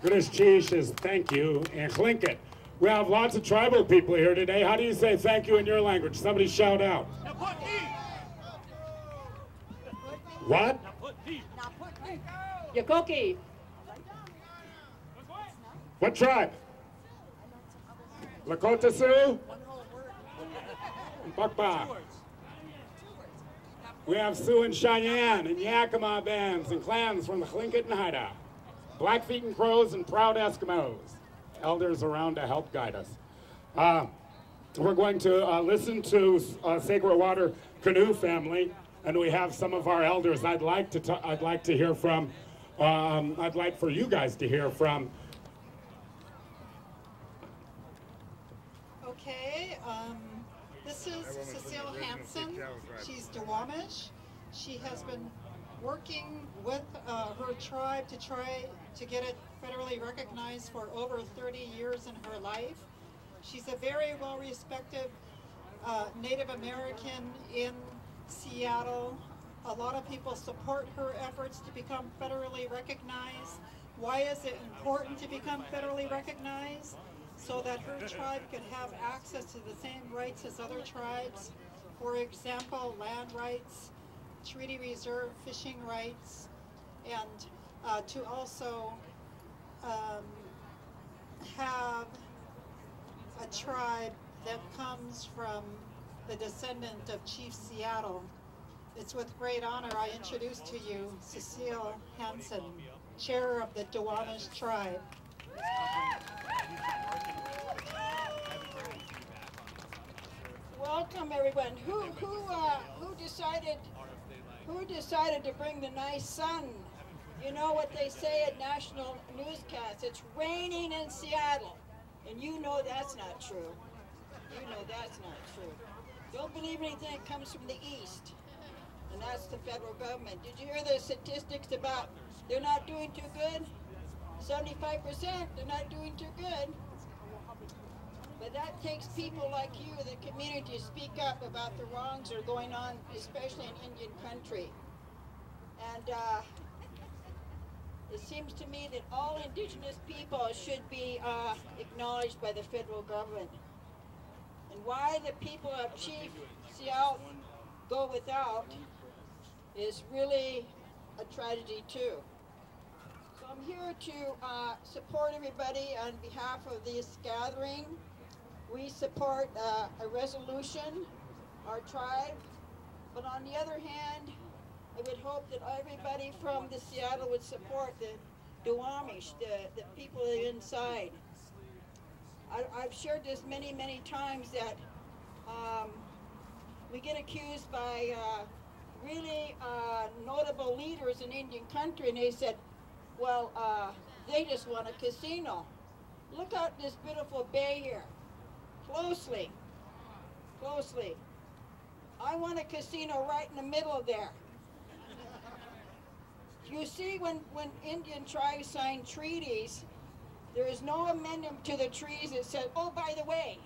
Grishchish is thank you, and Chlinket. We have lots of tribal people here today. How do you say thank you in your language? Somebody shout out. What? Yakoki. What tribe? Lakota Sioux? Bakba. We have Sioux and Cheyenne and Yakima bands and clans from the Tlingit and Haida. Blackfeet and Crows and proud Eskimos. Elders around to help guide us. We're going to listen to Sacred Water Canoe family, and we have some of our elders. I'd like to hear from. I'd like for you guys to hear from. Okay, this is Cecile Hansen. She's Duwamish. She has been working with her tribe to try to get it federally recognized for over 30 years in her life. She's a very well-respected Native American in Seattle. A lot of people support her efforts to become federally recognized. Why is it important to become federally recognized? So that her tribe could have access to the same rights as other tribes. For example, land rights, treaty reserve fishing rights, and to also have a tribe that comes from the descendant of Chief Seattle. It's with great honor I introduce to you Cecile Hansen, chair of the Duwamish tribe. Welcome, everyone. Who decided to bring the nice sun? You know what they say at national newscasts, it's raining in Seattle. And you know that's not true. You know that's not true. Don't believe anything that comes from the east. And that's the federal government. Did you hear the statistics about they're not doing too good? 75%, they're not doing too good. But that takes people like you, the community, to speak up about the wrongs that are going on, especially in Indian country. And it seems to me that all indigenous people should be acknowledged by the federal government. And why the people of Chief Seattle go without is really a tragedy too. So I'm here to support everybody on behalf of this gathering. We support a resolution, our tribe, but on the other hand, I would hope that everybody from the Seattle would support the Duwamish, the people inside. I've shared this many, many times that we get accused by really notable leaders in Indian country, and they said, well, they just want a casino. Look at this beautiful bay here. Closely, closely. I want a casino right in the middle there. You see, when Indian tribes sign treaties, there is no amendment to the treaties that says, oh, by the way,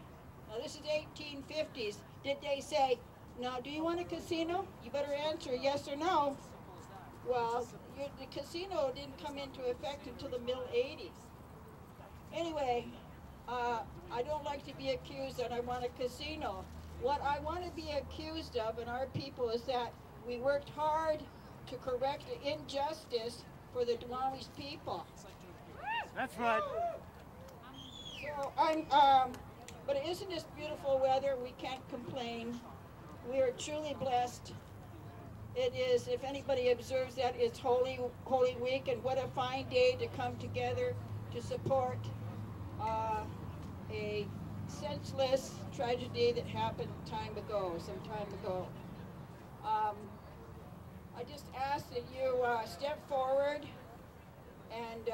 now this is 1850s. Did they say, now do you want a casino? You better answer yes or no. Well, the casino didn't come into effect until the middle 80s. Anyway, I don't like to be accused that I want a casino. What I want to be accused of in our people is that we worked hard to correct the injustice for the Duwamish people. That's right. So but isn't this beautiful weather? We can't complain. We are truly blessed. It is, if anybody observes that, it's Holy Week, and what a fine day to come together to support a senseless tragedy that happened some time ago. I just ask that you step forward and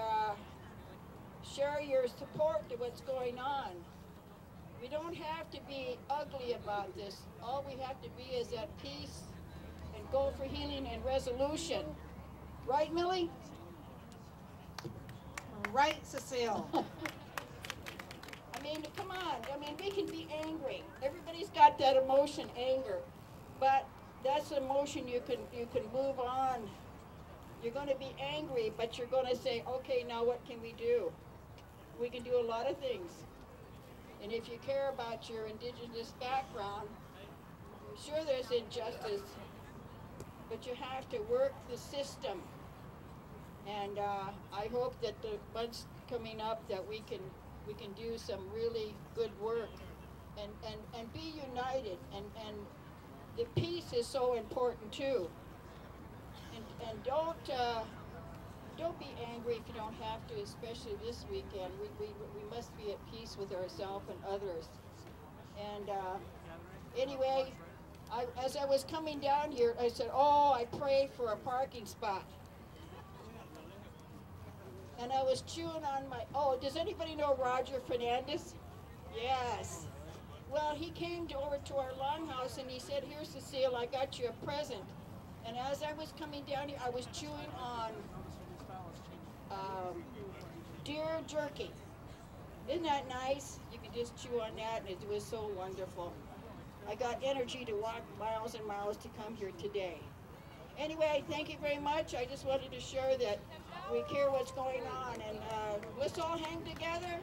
share your support to what's going on. We don't have to be ugly about this. All we have to be is at peace and go for healing and resolution. Right, Millie? Right, Cecile. I mean, come on. I mean, we can be angry. Everybody's got that emotion, anger. But that's an emotion you can move on. You're going to be angry, but you're going to say, okay, now what can we do? We can do a lot of things. And if you care about your indigenous background, I'm sure there's injustice, but you have to work the system. And I hope that the months coming up that we can do some really good work and be united. And the peace is so important too. And don't be angry if you don't have to, especially this weekend. We must be at peace with ourselves and others. And anyway, as I was coming down here, I said, oh, I prayed for a parking spot. And I was chewing on my, oh, does anybody know Roger Fernandez? Yes. Well, he came over to our longhouse and he said, here, Cecile, I got you a present. And as I was coming down here, I was chewing on deer jerky. Isn't that nice? You could just chew on that, and it was so wonderful. I got energy to walk miles and miles to come here today. Anyway, thank you very much. I just wanted to share that we care what's going on, and let's all hang together,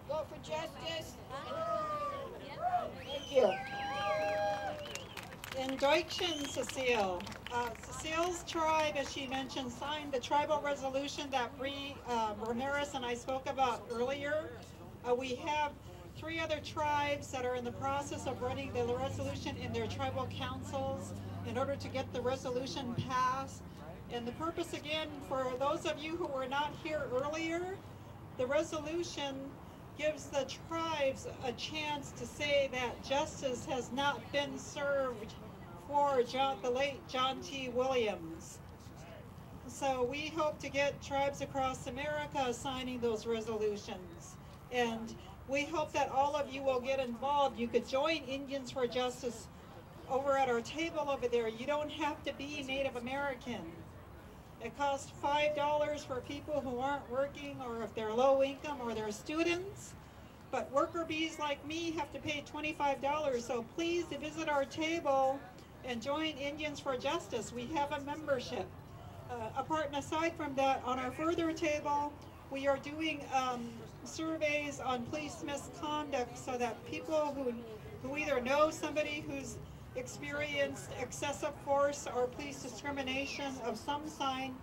go for justice. Thank you. In Deutschen, Cecile. Cecile's tribe, as she mentioned, signed the tribal resolution that Bree Ramirez and I spoke about earlier. We have 3 other tribes that are in the process of running the resolution in their tribal councils in order to get the resolution passed. And the purpose, again, for those of you who were not here earlier, the resolution gives the tribes a chance to say that justice has not been served for the late John T. Williams. So we hope to get tribes across America signing those resolutions. And we hope that all of you will get involved. You could join Indians for Justice over at our table over there. You don't have to be Native American. It costs $5 for people who aren't working, or if they're low income, or they're students. But worker bees like me have to pay $25. So please visit our table and join Indians for Justice. We have a membership. Apart and aside from that, on our further table, we are doing surveys on police misconduct so that people who either know somebody who's experienced excessive force or police discrimination of some sign,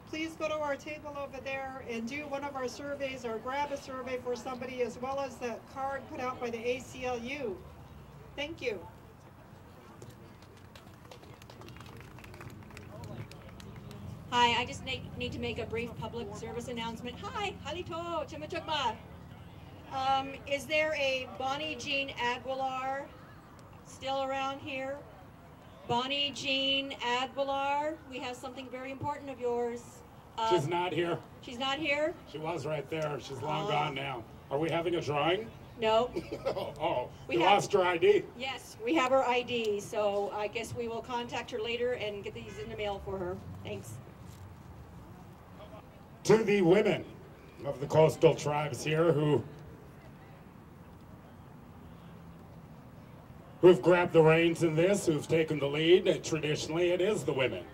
please go to our table over there and do one of our surveys, or grab a survey for somebody, as well as the card put out by the ACLU. Thank you. Hi, I just need to make a brief public service announcement. Hi, halito, chimichukma. Is there a Bonnie Jean Aguilar still around here? Bonnie Jean Aguilar, we have something very important of yours. She's not here. She's not here? She was right there. She's long gone now. Are we having a drawing? No. You lost her ID? Yes, we have her ID, so I guess we will contact her later and get these in the mail for her. Thanks. To the women of the coastal tribes here who've grabbed the reins in this, who've taken the lead, traditionally it is the women.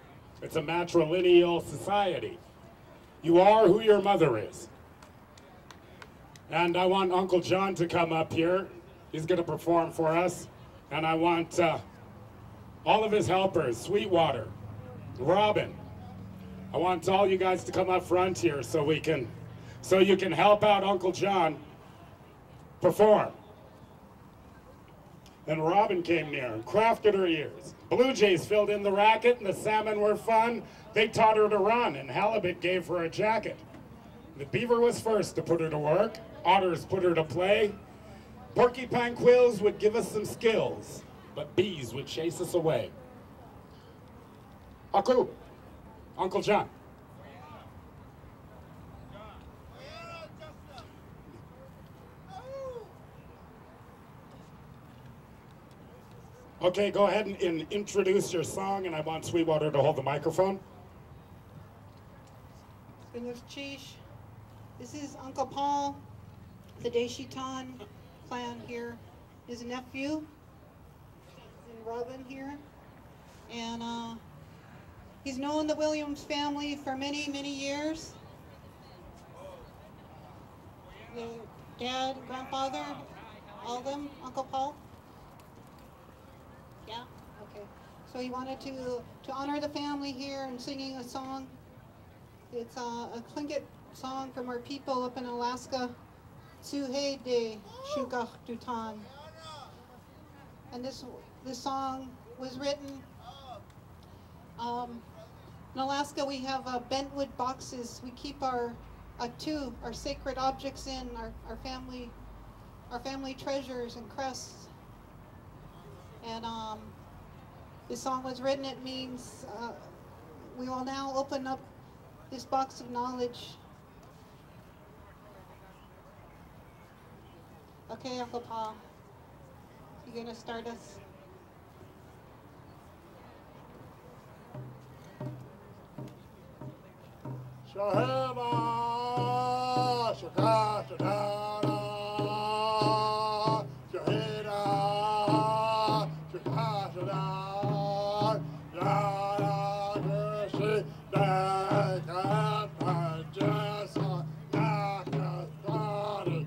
It's a matrilineal society. You are who your mother is. And I want Uncle John to come up here. He's going to perform for us. And I want all of his helpers, Sweetwater, Robin. I want all you guys to come up front here so we can so you can help out Uncle John perform. And Robin came near and crafted her ears. Blue Jays filled in the racket and the salmon were fun. They taught her to run and halibut gave her a jacket. The beaver was first to put her to work. Otters put her to play. Porcupine quills would give us some skills, but bees would chase us away. Aku, Uncle John. Okay, go ahead and introduce your song, and I want Sweetwater to hold the microphone. This is Uncle Paul, the Deshitan clan here, his nephew, and Robin here. And he's known the Williams family for many, many years. The dad, grandfather, all of them, Uncle Paul. Yeah, okay. So he wanted to honor the family here and singing a song. It's a Tlingit song from our people up in Alaska, Tsuhe de Shugach Dutan. And this song was written, in Alaska we have bentwood boxes. We keep our sacred objects in, our family treasures and crests. And this song was written, it means we will now open up this box of knowledge. Okay, Uncle Paul, you gonna start us? Shaheba, Shaka, Shadana, Shaheda, Shaka, Shadana, Yara, Gershi, Daka, Jessa, Naka, Sari,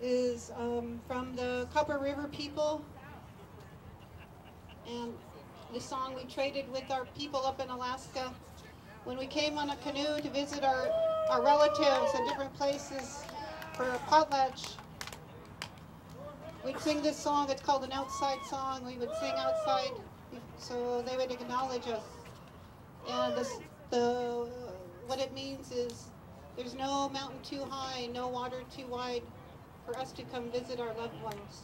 is from the Copper River people, and the song we traded with our people up in Alaska when we came on a canoe to visit our relatives in different places for a potlatch. We'd sing this song. It's called an outside song. We would sing outside so they would acknowledge us. And what it means is there's no mountain too high, no water too wide for us to come visit our loved ones.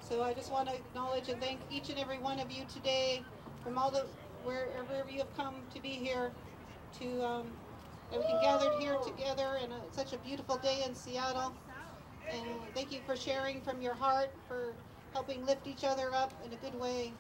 So I just want to acknowledge and thank each and every one of you today from wherever you have come to be here, that we can gather here together in such a beautiful day in Seattle. And thank you for sharing from your heart, for helping lift each other up in a good way.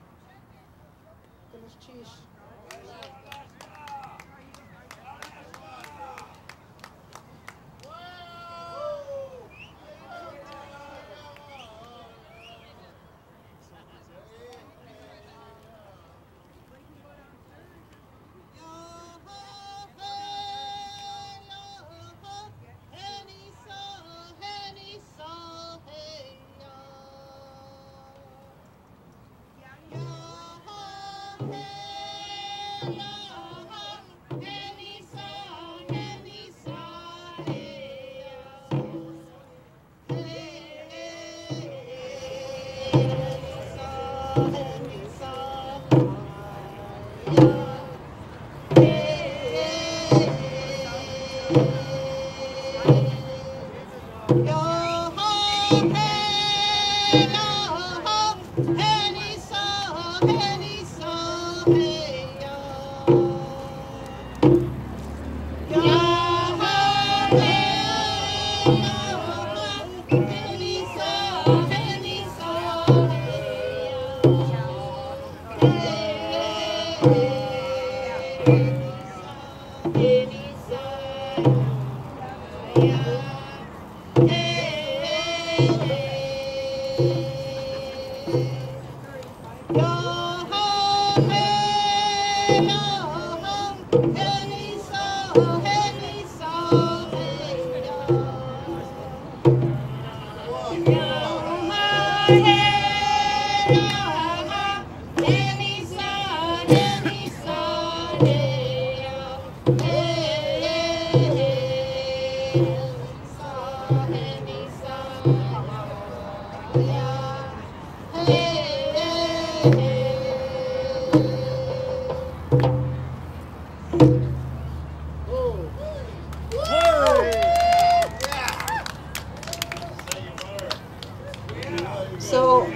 So,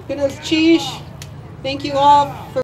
goodness, Cheesh, thank you all for